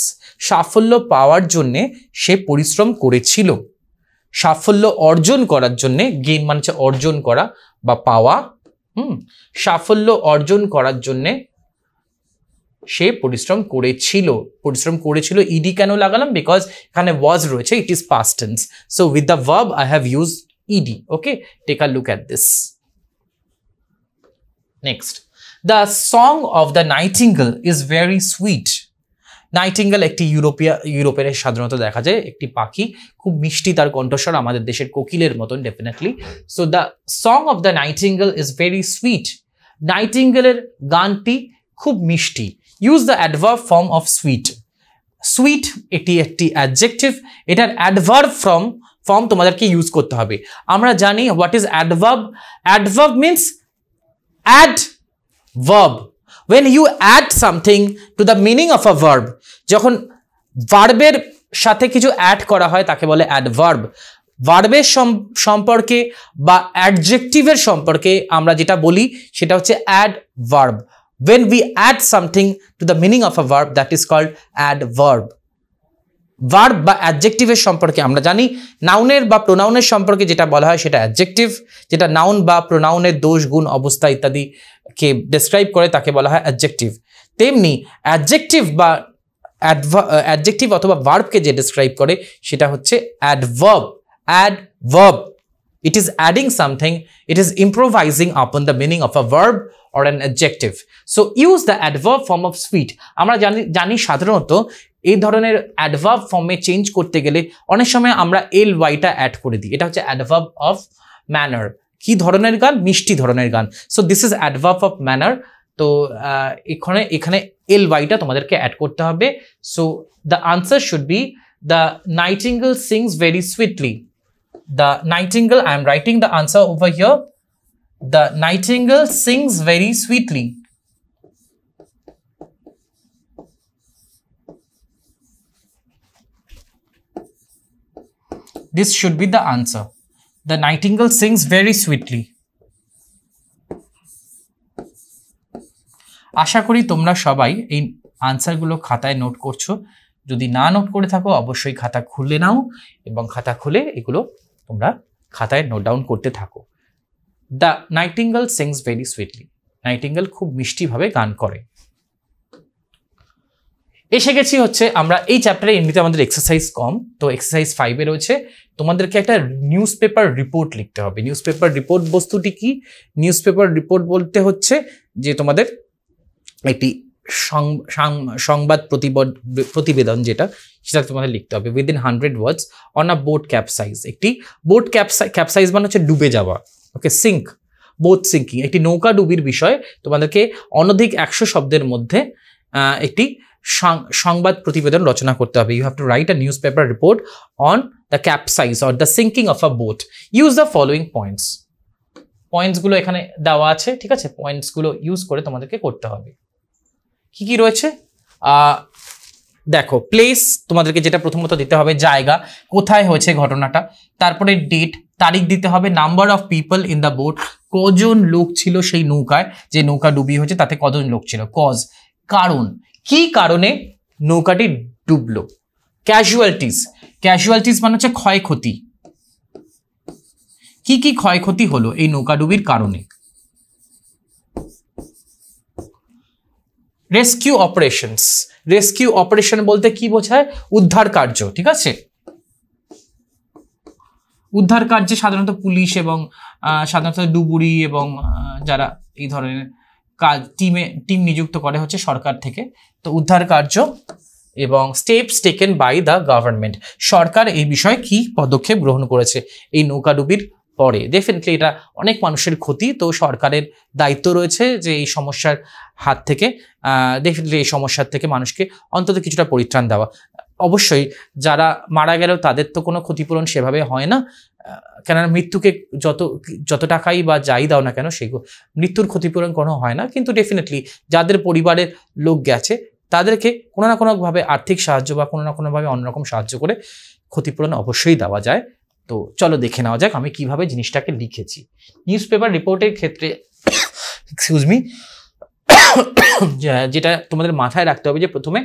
সাফল্য পাওয়ার জন্যে সে পরিশ্রম করেছিল। সাফল্য অর্জন করার জন্যে, গেইন মানে হচ্ছে অর্জন করা বা পাওয়া, সাফল্য অর্জন করার জন্যে সে পরিশ্রম করেছিল। ইডি কেন লাগালাম? বিকজ এখানে ওয়াজ রয়েছে, it is past tense. So with the verb I have use ED. Okay, take a look at this. Next, the song of the nightingale is very sweet. Nightingale একটি ইউরোপের সাধারণত দেখা যায় একটি পাখি, খুব মিষ্টি তার কণ্ঠস্বর, আমাদের দেশের কোকিলের মতন definitely. So the song of the nightingale is very sweet. নাইটিঙ্গেলের গানটি খুব মিষ্টি। Use the adverb form of sweet. Sweet এটি একটি অ্যাডজেক্টিভ, এটার অ্যাডভার্ব ফর্ম তোমাদেরকে ইউজ করতে হবে। আমরা জানি what is adverb. Adverb means add verb. When you add something to the meaning of a verb, যখন ভার্বের সাথে কিছু অ্যাড করা হয় তাকে বলে অ্যাডভার্ব। ভার্বের সম্পর্কে বা অ্যাডজেক্টিভের সম্পর্কে আমরা যেটা বলি সেটা হচ্ছে adverb. When we add something to the meaning of a verb, that is called adverb. Verb বা অ্যাডজেক্টিভের সম্পর্কে আমরা জানি, নাউনের বা প্রোনাউনের সম্পর্কে যেটা বলা হয় সেটা অ্যাডজেক্টিভ, যেটা নাউন বা প্রোনাউনের দোষ, গুণ, অবস্থা ইত্যাদিকে ডেসক্রাইব করে তাকে বলা হয় অ্যাডজেক্টিভ। তেমনি অ্যাডজেক্টিভ অথবা ভার্বকে যে ডেসক্রাইব করে সেটা হচ্ছে adverb. Adverb, it is adding something, it is improvising upon the meaning of a verb or an adjective. So use the adverb form of sweet. আমরা জানি সাধারণত এই ধরনের অ্যাডভার্ব ফর্মে চেঞ্জ করতে গেলে অনেক সময় আমরা ly-টা অ্যাড করে দিই। এটা হচ্ছে অ্যাডভার্ব অফ ম্যানার। কি ধরনের গান? মিষ্টি ধরনের গান। So this is adverb of manner. তো এখানে ly-টা তোমাদেরকে অ্যাড করতে হবে। So the answer should B The nightingale sings very sweetly. The nightingale, I am writing the answer over here. The nightingale sings very sweetly. This should be the answer. The nightingale sings very sweetly. আশা করি তোমরা সবাই এই আনসারগুলো খাতায় note করছো। যদি না note করে থাকো অবশ্যই খাতা খুলে নাও এবং খাতা খুলে এগুলো তোমরা খাতায় নোট ডাউন করতে থাকো। The nightingale sings very sweetly. Nightingale খুব মিষ্টিভাবে গান করে। এসে গেছি হচ্ছে আমরা এই চ্যাপ্টারে, এমনিতে আমাদের এক্সারসাইজ কম, তো এক্সারসাইজ 5-এ রয়েছে তোমাদেরকে একটা নিউজ পেপার রিপোর্ট লিখতে হবে। নিউজ পেপার রিপোর্ট বস্তুটি কি? নিউজ পেপার রিপোর্ট বলতে হচ্ছে যে তোমাদের একটি সংবাদ প্রতিবেদন যেটা, সেটা তোমাদের লিখতে হবে within 100 words on a boat capsize. একটি বোট ক্যাপসাইজ মানে হচ্ছে ডুবে যাওয়া, ওকে, সিঙ্ক, বোট সিঙ্কিং, একটি নৌকা ডুবির বিষয়ে তোমাদেরকে অনধিক 100 শব্দের মধ্যে একটি সংবাদ প্রতিবেদন রচনা করতে হবে। You have to write a newspaper report on the capsize or the sinking of a boat. Use the following points. পয়েন্টসগুলো এখানে দেওয়া আছে, ঠিক আছে? পয়েন্টসগুলো ইউজ করে তোমাদেরকে করতে হবে। কি কি রয়েছে দেখো, প্লেস তোমাদেরকে যেটা প্রথমত দিতে হবে, জায়গা, কোথায় হয়েছে ঘটনাটা, তারপরে ডেট, তারিখ দিতে হবে, number of people in the boat, কজন লোক ছিল সেই নৌকায়, যে নৌকা ডুবিয়ে হয়েছে তাতে কজন লোক ছিল, কজ, কারণ, কি কারণে নৌকাটি ডুবলো, ক্যাজুয়ালিটিস, ক্যাজুয়ালিটিস মানে হচ্ছে ক্ষয়ক্ষতি, কি কি ক্ষয়ক্ষতি হলো এই নৌকা ডুবির কারণে, রেস্কিউ অপারেশনস, রেস্কিউ অপারেশন বলতে কি বোঝায়? উদ্ধার কার্য, ঠিক আছে? উদ্ধার কার্যে সাধারণত পুলিশ এবং সাধারণত ডুবুরি এবং যারা এই ধরনের কাজ টিম নিযুক্ত করে হচ্ছে সরকার থেকে। তো উদ্ধার কার্য এবং steps taken by the government, সরকার এই বিষয়ে কি পদক্ষেপ গ্রহণ করেছে এই নৌকাডুবির পরে। ডেফিনেটলি এটা অনেক মানুষের ক্ষতি, তো সরকারের দায়িত্ব রয়েছে যে এই সমস্যার হাত থেকে ডেফিনেটলি এই সমস্যার থেকে মানুষকে অন্তত কিছুটা পরিত্রাণ দেওয়া। অবশ্যই যারা মারা গেলেও তাদের তো কোনো ক্ষতিপূরণ সেভাবে হয় না, কেননা মৃত্যুকে যত টাকাই বা যাই দাও না কেন সেই মৃত্যুর ক্ষতিপূরণ কোনো হয় না, কিন্তু ডেফিনেটলি যাদের পরিবারের লোক গেছে তাদেরকে কোনো না কোনোভাবে আর্থিক সাহায্য বা কোনো না কোনোভাবে অন্যরকম সাহায্য করে ক্ষতিপূরণ অবশ্যই দেওয়া যায়। তো চলো দেখে নেওয়া যাক আমি কিভাবে জিনিসটাকে লিখেছি। নিউজ পেপার রিপোর্টের ক্ষেত্রে এক্সকিউজ মি, যেটা তোমাদের মাথায় রাখতে হবে যে প্রথমে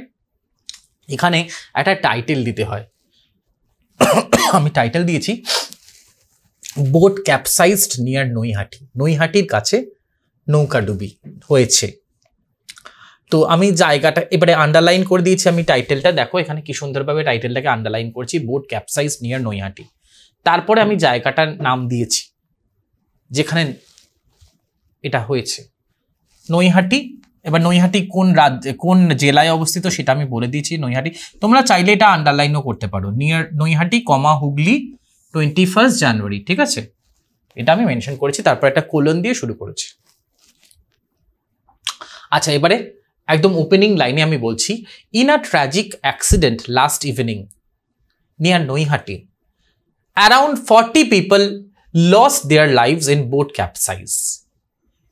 এখানে একটা টাইটেল দিতে হয়। আমি টাইটেল দিয়েছি বোট ক্যাপসাইজড নিয়ার নৈহাটি, নৈহাটির কাছে নৌকাডুবি হয়েছে। তো আমি জায়গাটা এবারে আন্ডারলাইন করে দিয়েছি আমি টাইটেলটা, দেখো এখানে কি সুন্দরভাবে টাইটেলটাকে আন্ডারলাইন করছি, বোট ক্যাপসাইজ নিয়ার নৈহাটি। তারপরে আমি জায়গাটার নাম দিয়েছি যেখানে এটা হয়েছে, নৈহাটি। এবার নৈহাটি কোন রাজ্যে কোন জেলায় অবস্থিত সেটা আমি বলে দিয়েছি, নৈহাটি। তোমরা চাইলে এটা আন্ডারলাইনও করতে পারো, নিয়ার নৈহাটি কমা হুগলি 21 জানুয়ারি, ঠিক আছে? এটা আমি মেনশন করেছি, তারপর একটা কোলন দিয়ে শুরু করেছি। আচ্ছা, এবারে একদম ওপেনিং লাইনে আমি বলছি, in a tragic accident last evening near Naihati around 40 people lost their lives in boat capsize.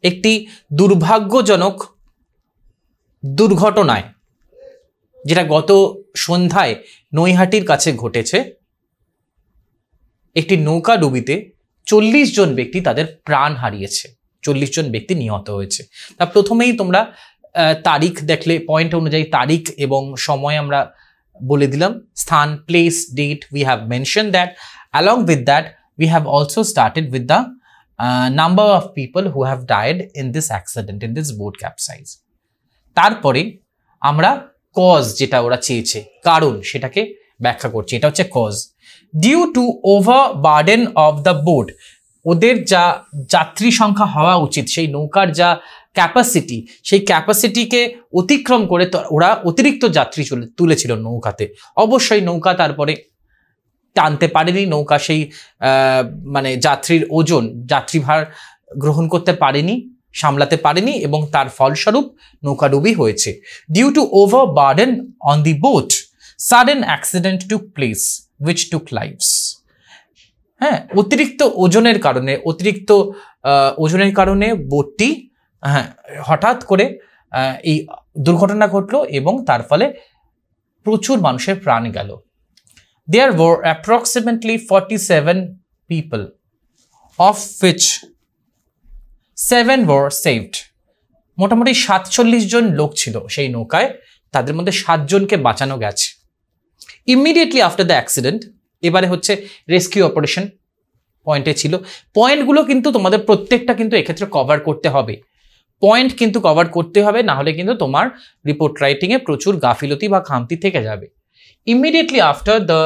একটি দুর্ভাগ্যজনক দুর্ঘটনায়, যেটা গত সন্ধ্যায় নৈহাটির কাছে ঘটেছে, একটি নৌকা ডুবিতে 40 জন ব্যক্তি তাদের প্রাণ হারিয়েছে, 40 জন ব্যক্তি নিহত হয়েছে। তা প্রথমেই তোমরা তারিখ দেখলে পয়েন্ট অনুযায়ী তারিখ এবং সময় আমরা বলে দিলাম, স্থান, place, date, we have mention that. Along with that we have also started with the number of people who have died in this accident, in this boat capsize. তারপরে আমরা কজ, যেটা ওরা চেয়েছে কারণ, সেটাকে ব্যাখ্যা করছি। এটা হচ্ছে cause, due to overburden of the boat, ওদের যা যাত্রী সংখ্যা হওয়া উচিত, সেই নৌকার যা ক্যাপাসিটি, সেই ক্যাপাসিটিকে অতিক্রম করে ওরা অতিরিক্ত যাত্রী তুলেছিল নৌকাতে। অবশ্যই নৌকা তারপরে টানতে পারেনি, নৌকা সেই মানে যাত্রীর ওজন, যাত্রীভার গ্রহণ করতে পারেনি, সামলাতে পারেনি, এবং তার ফলস্বরূপ নৌকাডুবি হয়েছে। Due to overburden on the boat sudden accident took place which took lives. হ্যাঁ, অতিরিক্ত ওজনের কারণে বোটটি হঠাৎ করে এই দুর্ঘটনা ঘটলো এবং তার ফলে প্রচুর মানুষের প্রাণ গেল। There were approximately 47 people, of which 7 were saved. মোটামুটি 47 জন লোক ছিল সেই নৌকায়, তাদের মধ্যে 7 জনকে বাঁচানো গেছে। ইমিডিয়েটলি আফটার দ্য অ্যাক্সিডেন্ট, এবারে হচ্ছে রেস্কিউ অপারেশন পয়েন্টে ছিল। পয়েন্টগুলো কিন্তু তোমাদের প্রত্যেকটা কিন্তু এক্ষেত্রে কভার করতে হবে, পয়েন্ট কিন্তু কভার করতে হবে, না হলে কিন্তু তোমার রিপোর্ট রাইটিংয়ে প্রচুর গাফিলতি বা খামতি থেকে যাবে। Immediately after the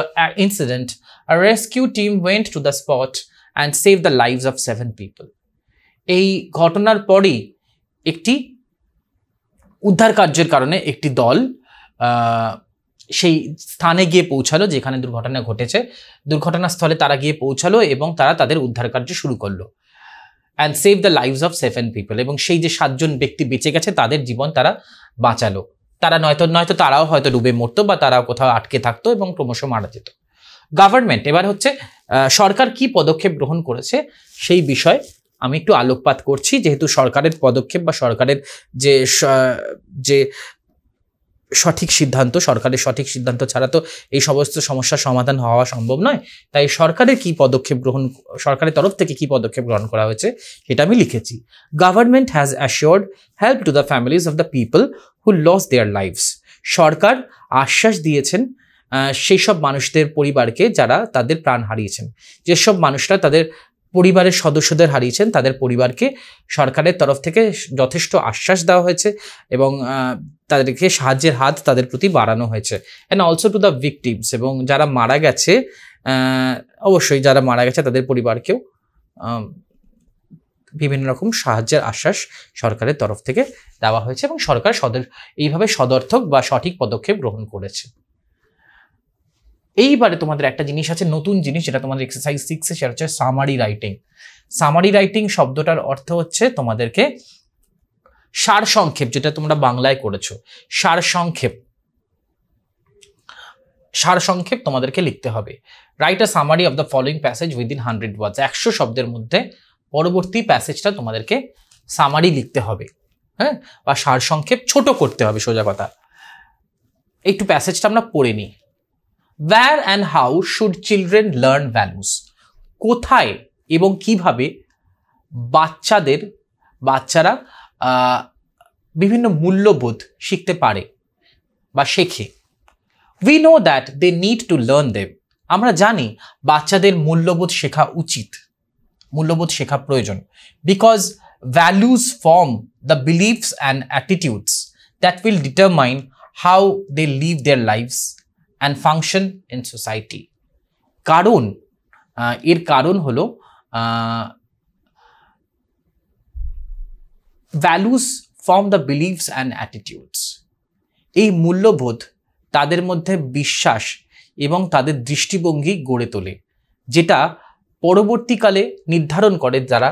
incident, a rescue team went to the spot and saved the lives of 7 people. এই ঘটনার পরেই একটি উদ্ধার কার্যের কারণে একটি দল সেই স্থানে গিয়ে পৌঁছালো যেখানে দুর্ঘটনা ঘটেছে। দুর্ঘটনাস্থলে তারা গিয়ে পৌঁছালো এবং তারা তাদের উদ্ধার কার্য শুরু করলো। And save the lives of 7 people, এবং সেই যে 7 জন ব্যক্তি বেঁচে গেছে তাদের জীবন তারা বাঁচালো। তারা নয়তো তারাও হয়তো ডুবে মরতো বা তারাও কোথাও আটকে থাকতো এবং ক্রমশ মারা যেত। গভর্নমেন্ট, এবার হচ্ছে সরকার কি পদক্ষেপ গ্রহণ করেছে সেই বিষয়ে আমি একটু আলোকপাত করছি, যেহেতু সরকারের পদক্ষেপ বা সরকারের যে সঠিক সিদ্ধান্ত, সরকারের সঠিক সিদ্ধান্ত ছাড়া তো এই সমস্ত সমস্যার সমাধান হওয়া সম্ভব নয়। তাই সরকারের তরফ থেকে কি পদক্ষেপ গ্রহণ করা হয়েছে সেটা আমি লিখেছি। Government has assured help to the families of the people who lost their lives. সরকার আশ্বাস দিয়েছেন সেই সব মানুষদের পরিবারকে যারা তাদের প্রাণ হারিয়েছেন। যেসব মানুষরা তাদের পরিবারের সদস্যদের হারিয়েছেন তাদের পরিবারকে সরকারের তরফ থেকে যথেষ্ট আশ্বাস দেওয়া হয়েছে এবং তাদেরকে সাহায্যের হাত তাদের প্রতি বাড়ানো হয়েছে। And also to the victims, এবং যারা মারা গেছে অবশ্যই যারা মারা গেছে তাদের পরিবারকেও বিভিন্ন রকম সাহায্যের আশ্বাস সরকারের তরফ থেকে দেওয়া হয়েছে এবং সরকার এইভাবে সদর্থক বা সঠিক পদক্ষেপ গ্রহণ করেছে। এইবারে তোমাদের একটা জিনিস আছে, নতুন জিনিস, যেটা তোমাদের এক্সারসাইজ 6-এ, সেটা হচ্ছে সামারি রাইটিং। সামারি রাইটিং শব্দটার অর্থ হচ্ছে তোমাদেরকে সারসংক্ষেপ, যেটা তোমরা বাংলায় করেছো, সারসংক্ষেপ তোমাদেরকে লিখতে হবে। Write a summary of the following passage within 100 ওয়ার্ডস। 100 শব্দের মধ্যে পরবর্তী প্যাসেজটা তোমাদেরকে সামারি লিখতে হবে, হ্যাঁ, বা সারসংক্ষেপ ছোট করতে হবে, সোজা কথা। একটু প্যাসেজটা আমরা পড়ে নিই। Where and how should children learn values? কোথায় এবং কিভাবে বাচ্চারা বিভিন্ন মূল্যবোধ শিখতে পারে বা শেখে। We know that they need to learn them. আমরা জানি বাচ্চাদের মূল্যবোধ শেখা উচিত, মূল্যবোধ শেখা প্রয়োজন। Because values form the beliefs and attitudes that will determine how they live their lives and function in society. এর কারণ হলো values form the beliefs and attitudes. এই মূল্যবোধ তাদের মধ্যে বিশ্বাস এবং তাদের দৃষ্টিভঙ্গি গড়ে তোলে, যেটা পরবর্তীকালে নির্ধারণ করে যারা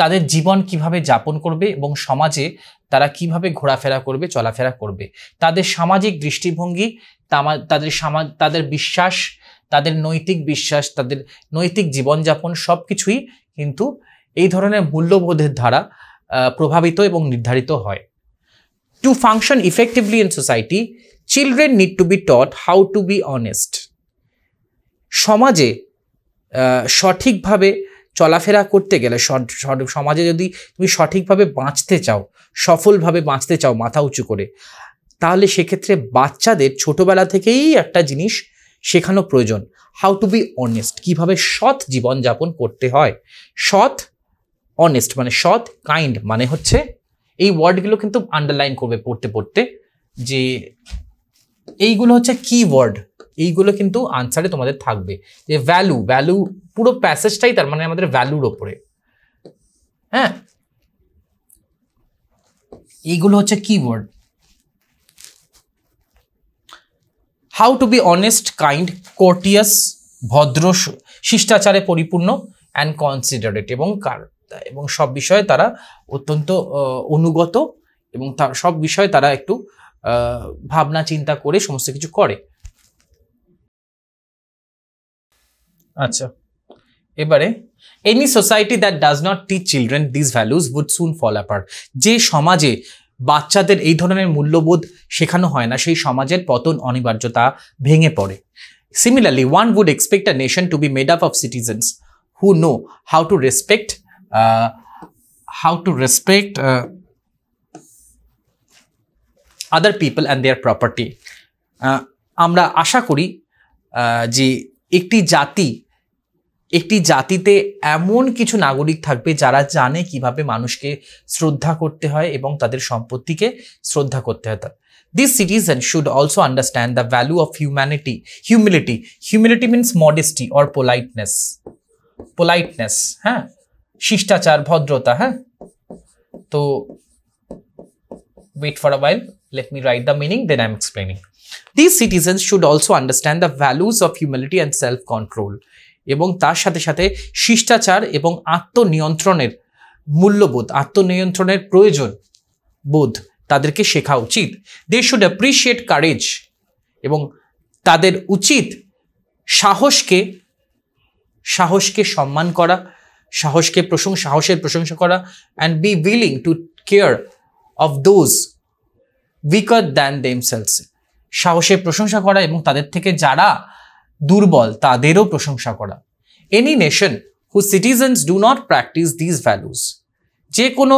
তাদের জীবন কিভাবে যাপন করবে এবং সমাজে তারা কিভাবে ঘোরাফেরা করবে, চলাফেরা করবে। তাদের সামাজিক দৃষ্টিভঙ্গি, তাদের বিশ্বাস, তাদের নৈতিক বিশ্বাস, তাদের নৈতিক জীবনযাপন সবকিছুই কিন্তু এই ধরনের মূল্যবোধের দ্বারা প্রভাবিত এবং নির্ধারিত হয়। To function effectively in society, children need to be taught how to be honest. সমাজে সঠিকভাবে চলাফেরা করতে গেলে, সমাজে যদি তুমি সঠিকভাবে বাঁচতে চাও, সফলভাবে বাঁচতে চাও মাথা উঁচু করে, তাহলে সেক্ষেত্রে বাচ্চাদের ছোটবেলা থেকেই একটা জিনিস শেখানো প্রয়োজন, হাউ টু বি অনেস্ট, কিভাবে সৎ জীবনযাপন করতে হয়। সৎ, অনেস্ট মানে সৎ, কাইন্ড মানে হচ্ছে, এই ওয়ার্ডগুলো কিন্তু আন্ডারলাইন করবে পড়তে পড়তে, যে এইগুলো হচ্ছে কি ওয়ার্ড, এইগুলো কিন্তু আনসারে তোমাদের থাকবে। যে ভ্যালু পুরো প্যাসেজটাই তার মানে আমাদের ভ্যালুর ওপরে, হ্যাঁ, এইগুলো হচ্ছে কি word. How to be honest, kind, courteous, ভদ্র, শিষ্টাচারে পরিপূর্ণ, অ্যান্ড কনসিডারেট, এবং সব বিষয়ে তারা অত্যন্ত অনুগত এবং তার সব বিষয়ে তারা একটু ভাবনা চিন্তা করে সমস্ত কিছু করে। আচ্ছা, এবারে any society that does not teach children this values would soon fall apart. যে সমাজে বাচ্চাদের এই ধরনের মূল্যবোধ শেখানো হয় না, সেই সমাজের পতন অনিবার্যতা ভেঙে পড়ে। Similarly, one would expect a nation to be made up of citizens who know how to respect other people and their property. আমরা আশা করি যে একটি জাতিতে এমন কিছু নাগরিক থাকবে যারা জানে কিভাবে মানুষকে শ্রদ্ধা করতে হয় এবং তাদের সম্পত্তিকে শ্রদ্ধা করতে হয়। These citizens should also understand the value of humility. Humility means modesty or politeness, হ্যাঁ, শিষ্টাচার, ভদ্রতা, হ্যাঁ। তো wait for a while, let me write the meaning, then I'm explaining. These citizens should also understand the values of humility and self-control. এবং তার সাথে সাথে শিষ্টাচার এবং আত্মনিয়ন্ত্রণের মূল্যবোধ, আত্মনিয়ন্ত্রণের প্রয়োজন বোধ তাদেরকে শেখা উচিত। দে শুড অ্যাপ্রিশিয়েট কারেজ, এবং তাদের উচিত সাহসকে সম্মান করা, সাহসের প্রশংসা করা, and be willing to care of those weaker than themselves. সাহসের প্রশংসা করা এবং তাদের থেকে যারা দুর্বল তাদেরও প্রশংসা করা। Any nation who citizens do not practise this values, যে কোনো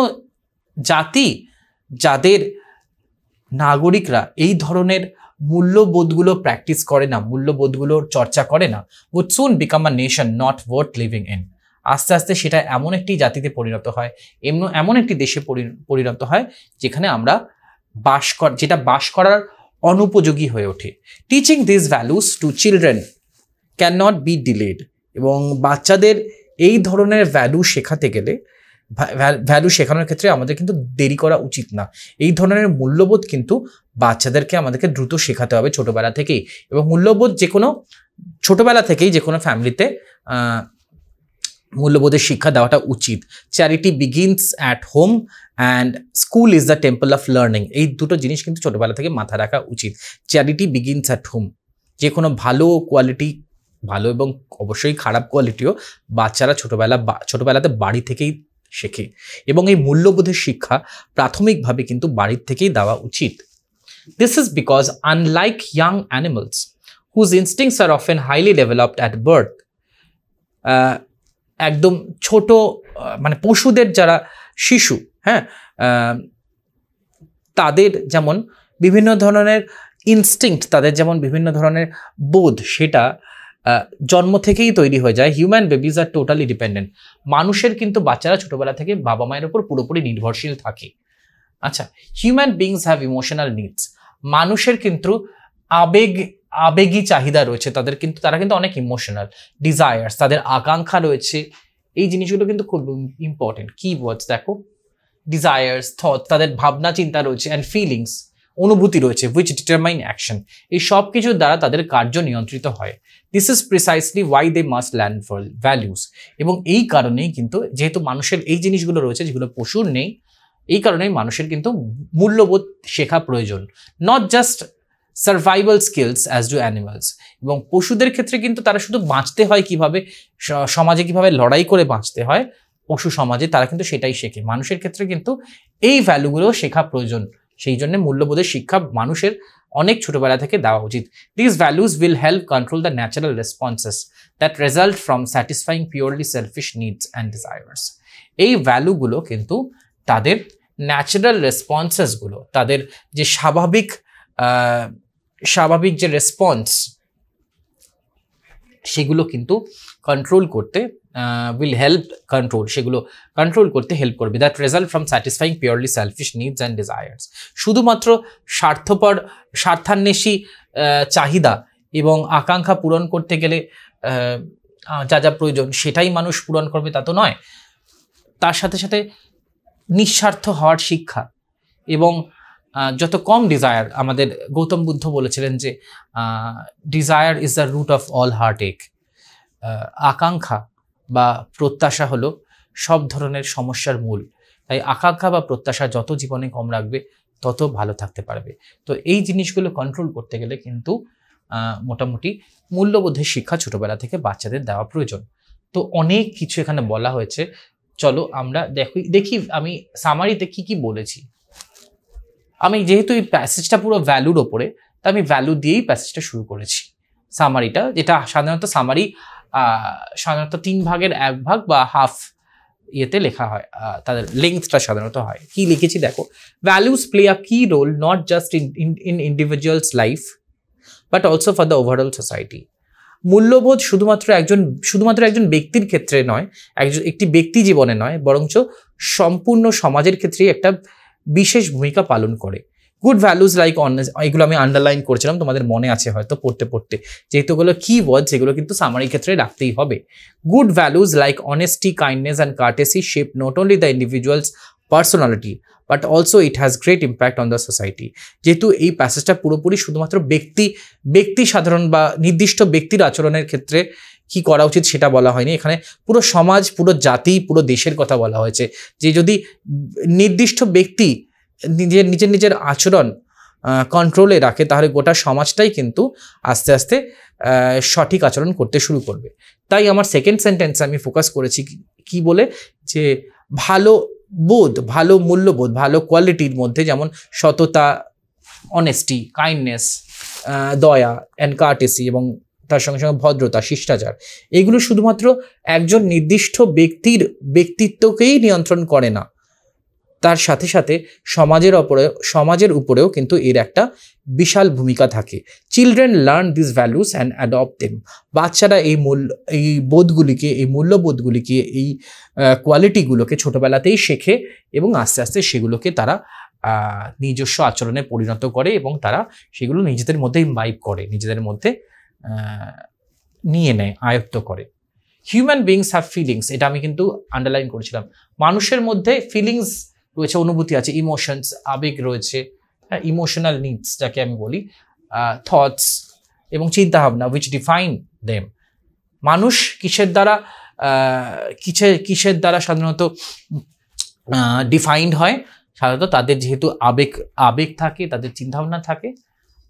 জাতি যাদের নাগরিকরা এই ধরনের মূল্যবোধগুলো প্র্যাকটিস করে না, মূল্যবোধগুলোর চর্চা করে না, would soon become a nation not worth living in. আস্তে আস্তে সেটা এমন একটি জাতিতে পরিণত হয়, এমন একটি দেশে পরিণত হয় যেখানে আমরা যেটা বাস করার অনুপযোগী হয়ে ওঠে। Teaching this values to children can not be delayed. এবং বাচ্চাদের এই ধরনের ভ্যালু শেখানোর ক্ষেত্রে আমাদের কিন্তু দেরি করা উচিত না। এই ধরনের মূল্যবোধ কিন্তু আমাদেরকে দ্রুত শেখাতে হবে ছোটবেলা থেকেই। এবং মূল্যবোধ ছোটবেলা থেকেই যে কোনো ফ্যামিলিতে মূল্যবোধের শিক্ষা দেওয়াটা উচিত। Charity begins at home and school is the temple of learning. এই দুটো জিনিস কিন্তু ছোটবেলা থেকে মাথায় রাখা উচিত। চ্যারিটি বিগিনস অ্যাট হোম, যে কোনো ভালো এবং অবশ্যই খারাপ কোয়ালিটিও বাচ্চারা ছোটবেলাতে বাড়ি থেকেই শেখে, এবং এই মূল্যবোধের শিক্ষা প্রাথমিকভাবে কিন্তু বাড়ির থেকেই দেওয়া উচিত। This is because unlike young animals whose instincts are often highly developed at birth, একদম ছোট মানে পশুদের যারা শিশু, হ্যাঁ, তাদের যেমন বিভিন্ন ধরনের ইনস্টিংক্ট, তাদের যেমন বিভিন্ন ধরনের বোধ, সেটা জন্ম থেকেই তৈরি হয়ে যায়। হিউম্যান বেবিজ আর টোটালি ডিপেন্ডেন্ট। মানুষের কিন্তু বাচ্চারা ছোটবেলা থেকে বাবা মায়ের উপর পুরোপুরি নির্ভরশীল থাকে। আচ্ছা, human beings have emotional needs. মানুষের কিন্তু আবেগী চাহিদা রয়েছে, তারা কিন্তু অনেক ইমোশনাল। ডিজায়ার্স, তাদের আকাঙ্ক্ষা রয়েছে। এই জিনিসগুলো কিন্তু খুব ইম্পর্টেন্ট কিওয়ার্ডস, দেখো, ডিজায়ার্স, থট, তাদের ভাবনা চিন্তা রয়েছে, অ্যান্ড ফিলিংস, অনুভূতি রয়েছে, হুইচ ডিটারমাইন অ্যাকশন। এই সব কিছুর দ্বারা তাদের কার্য নিয়ন্ত্রিত হয়। This is precisely why they must learn values. এবং এই কারণেই কিন্তু, যেহেতু মানুষের এই জিনিসগুলো রয়েছে যেগুলো পশুর নেই, এই কারণেই মানুষের কিন্তু মূল্যবোধ শেখা প্রয়োজন। Not just survival skills as do animals. এবং পশুদের ক্ষেত্রে কিন্তু তারা শুধু বাঁচতে হয় কিভাবে, সমাজে কিভাবে লড়াই করে বাঁচতে হয় পশু সমাজে, তারা কিন্তু সেটাই শেখে। মানুষের ক্ষেত্রে কিন্তু এই ভ্যালুগুলো শেখা প্রয়োজন। সেই জন্য মূল্যবোধের শিক্ষা মানুষের অনেক ছোটবেলা থেকে দেওয়া উচিত। This values will help control the natural responses that result from satisfying purely selfish needs and desires. এই ভ্যালুগুলো কিন্তু তাদের ন্যাচারাল রেসপন্সেসগুলো, তাদের যে স্বাভাবিক যে রেসপন্স, সেগুলো কিন্তু কন্ট্রোল করতে সেগুলো কন্ট্রোল করতে হেল্প করবে। That result from satisfying purely selfish needs and desires. শুধুমাত্র স্বার্থান্বেষী চাহিদা এবং আকাঙ্ক্ষা পূরণ করতে গেলে যা প্রয়োজন সেটাই মানুষ পূরণ করবে তা তো নয়। তার সাথে সাথে নিঃস্বার্থ হওয়ার শিক্ষা এবং যত কম ডিজায়ার। আমাদের গৌতম বুদ্ধ বলেছিলেন যে desire is the root of all heartache. আকাঙ্ক্ষা বা প্রত্যাশা হলো সব ধরনের সমস্যার মূল। তাই আকাঙ্ক্ষা বা প্রত্যাশা যত জীবনে কম রাখবে তত ভালো থাকতে পারবে। তো এই জিনিসগুলো কন্ট্রোল করতে গেলে কিন্তু মোটামুটি মূল্যবোধের শিক্ষা ছোটবেলা থেকে বাচ্চাদের দেওয়া প্রয়োজন। তো অনেক কিছু এখানে বলা হয়েছে, চলো আমরা দেখি আমি সামারিতে কি বলেছি। আমি যেহেতু এই প্যাসেজটা পুরো ভ্যালুর ওপরে, তা আমি ভ্যালু দিয়েই প্যাসেজটা শুরু করেছি। সামারিটা, যেটা সাধারণত সামারি সাধারণত 3 ভাগের 1 ভাগ বা হাফ ইয়েতে লেখা হয়, তাদের লেন্থটা সাধারণত হয়। কি লিখেছি দেখো, values play a key role not just in individuals life but also for the overall society. মূল্যবোধ শুধুমাত্র একজন ব্যক্তির ক্ষেত্রে নয়, একটি ব্যক্তি জীবনে নয়, বরঞ্চ সম্পূর্ণ সমাজের ক্ষেত্রেই একটা বিশেষ ভূমিকা পালন করে। গুড ভ্যালুজ লাইক অনেস্ট, এগুলো আমি আন্ডারলাইন করেছিলাম, তোমাদের মনে আছে হয়তো পড়তে, যেহেতু এগুলো কিওয়ার্ড, যেগুলো কিন্তু সামারি ক্ষেত্রে রাখতেই হবে। Good values like honesty, kindness and courtesy shape not only the individuals personality but also it has great impact on the society. যেহেতু এই প্যাসেজটা পুরোপুরি শুধুমাত্র ব্যক্তি সাধারণ বা নির্দিষ্ট ব্যক্তির আচরণের ক্ষেত্রে কি করা উচিত সেটা বলা হয়নি, এখানে পুরো সমাজ, পুরো জাতি, পুরো দেশের কথা বলা হয়েছে। যে যদি নির্দিষ্ট ব্যক্তি নিজের আচরণ কন্ট্রোলে রাখে, তাহলে গোটা সমাজটাই কিন্তু আস্তে আস্তে সঠিক আচরণ করতে শুরু করবে। তাই আমার সেকেন্ড সেন্টেন্সে আমি ফোকাস করেছি কি বলে, যে ভালো মূল্যবোধ, ভালো কোয়ালিটির মধ্যে যেমন সততা, অনেস্টি, কাইন্ডনেস, দয়া অ্যান্ড কার্টেসি, এবং তার সঙ্গে সঙ্গে ভদ্রতা, শিষ্টাচার, এগুলো শুধুমাত্র একজন নির্দিষ্ট ব্যক্তির ব্যক্তিত্বকেই নিয়ন্ত্রণ করে না, তার সাথে সাথে সমাজের উপরেও কিন্তু এর একটা বিশাল ভূমিকা থাকে। Children learn this values and adopt them. বাচ্চারা এই বোধগুলিকে, এই মূল্যবোধগুলিকে, এই কোয়ালিটিগুলোকে ছোটবেলাতেই শেখে এবং আস্তে আস্তে সেগুলোকে তারা নিজস্ব আচরণে পরিণত করে এবং তারা সেগুলো নিজেদের মধ্যে ইমবাইব করে, নিজেদের মধ্যে নিয়ে নেয়, আয়ত্ত করে। হিউম্যান বিংস হ্যাভ ফিলিংস, এটা আমি কিন্তু আন্ডারলাইন করেছিলাম। মানুষের মধ্যে ফিলিংস রয়েছে, অনুভূতি আছে, ইমোশনস, আবেগ রয়েছে, ইমোশনাল নিডস যাকে আমি বলি, থটস এবং চিন্তাভাবনা, উইচ ডিফাইন দেম। মানুষ কিসের দ্বারা সাধারণত ডিফাইন্ড হয়? সাধারণত তাদের যেহেতু আবেগ থাকে, তাদের চিন্তাভাবনা থাকে,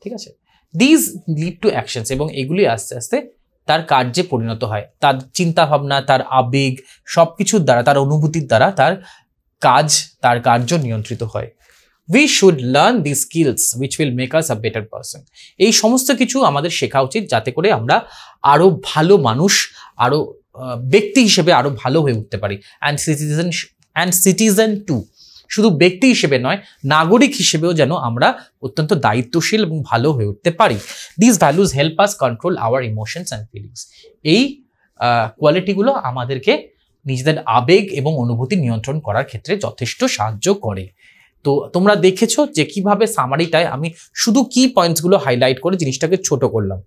ঠিক আছে। দিজ লিড টু অ্যাকশনস, এবং এগুলি আস্তে আস্তে তার কার্যে পরিণত হয়। তার চিন্তাভাবনা, তার আবেগ, সব কিছুর দ্বারা, তার অনুভূতির দ্বারা তার কার্য নিয়ন্ত্রিত হয়। We should learn this skills which will make us a better person. এই সমস্ত কিছু আমাদের শেখা উচিত, যাতে করে আমরা আরও ভালো মানুষ, আরও ব্যক্তি হিসেবে আরও ভালো হয়ে উঠতে পারি। অ্যান্ড সিটিজেন টু, শুধু ব্যক্তি হিসেবে নয়, নাগরিক হিসেবেও যেন আমরা অত্যন্ত দায়িত্বশীল এবং ভালো হয়ে উঠতে পারি। This values help us control hour emotions and feelings. এই কোয়ালিটিগুলো আমাদেরকে নিজেদের আবেগ এবং অনুভূতি নিয়ন্ত্রণ করার ক্ষেত্রে যথেষ্ট সাহায্য করে। তো তোমরা দেখেছো যে কিভাবে সামারিটায় আমি শুধু কি পয়েন্টসগুলো হাইলাইট করে জিনিসটাকে ছোট করলাম,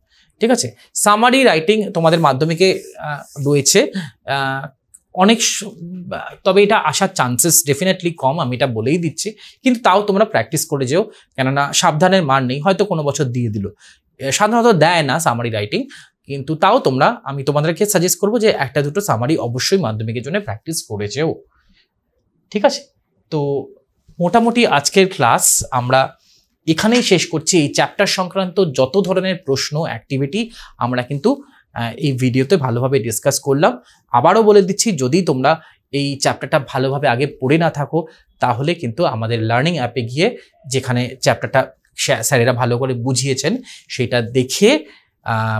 ঠিক আছে। সামারি রাইটিং তোমাদের মাধ্যমিকে রয়েছে অনেক, তবে এটা আসার চান্সেস ডেফিনেটলি কম, আমি এটা বলেই দিচ্ছি, কিন্তু তাও তোমরা প্র্যাকটিস করে যেও, কেননা সাবধানের মার নেই, হয়তো কোনো বছর দিয়ে দিল, সাধারণত দেয় না সামারি রাইটিং, কিন্তু তাও আমি তোমাদেরকে সাজেস্ট করবো যে 1-2 সামারি অবশ্যই মাধ্যমিকের জন্য প্র্যাকটিস করে যেও, ঠিক আছে। তো মোটামুটি আজকের ক্লাস আমরা এখানেই শেষ করছি। এই চ্যাপ্টার সংক্রান্ত যত ধরনের প্রশ্ন, অ্যাক্টিভিটি আমরা কিন্তু এই ভিডিওতে ভালোভাবে ডিসকাস করলাম। আবারও বলে দিচ্ছি, যদি তোমরা এই চ্যাপ্টারটা ভালোভাবে আগে পড়ে না থাকো, তাহলে কিন্তু আমাদের লার্নিং অ্যাপে গিয়ে, যেখানে চ্যাপ্টারটা স্যারেরা ভালো করে বুঝিয়েছেন, সেটা দেখে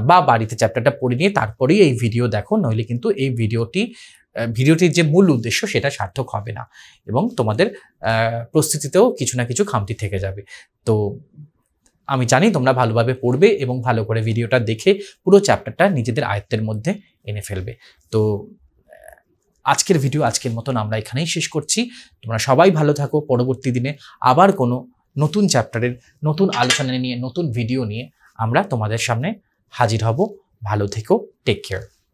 বা বাড়িতে চ্যাপ্টারটা পড়ে নিয়ে তারপরেই এই ভিডিও দেখো, নইলে কিন্তু এই ভিডিওটির যে মূল উদ্দেশ্য সেটা সার্থক হবে না এবং তোমাদের প্রস্তুতিতেও কিছু না কিছু খামতি থেকে যাবে। তো আমি জানি তোমরা ভালোভাবে পড়বে এবং ভালো করে ভিডিওটা দেখে পুরো চ্যাপ্টারটা নিজেদের আয়ত্তের মধ্যে এনে ফেলবে। তো আজকের মতন আমরা এখানেই শেষ করছি। তোমরা সবাই ভালো থাকো। পরবর্তী দিনে আবার কোনো নতুন চ্যাপ্টারের নতুন আলোচনা নিয়ে, নতুন ভিডিও নিয়ে আমরা তোমাদের সামনে হাজির হব। ভালো থেকো, টেক কেয়ার।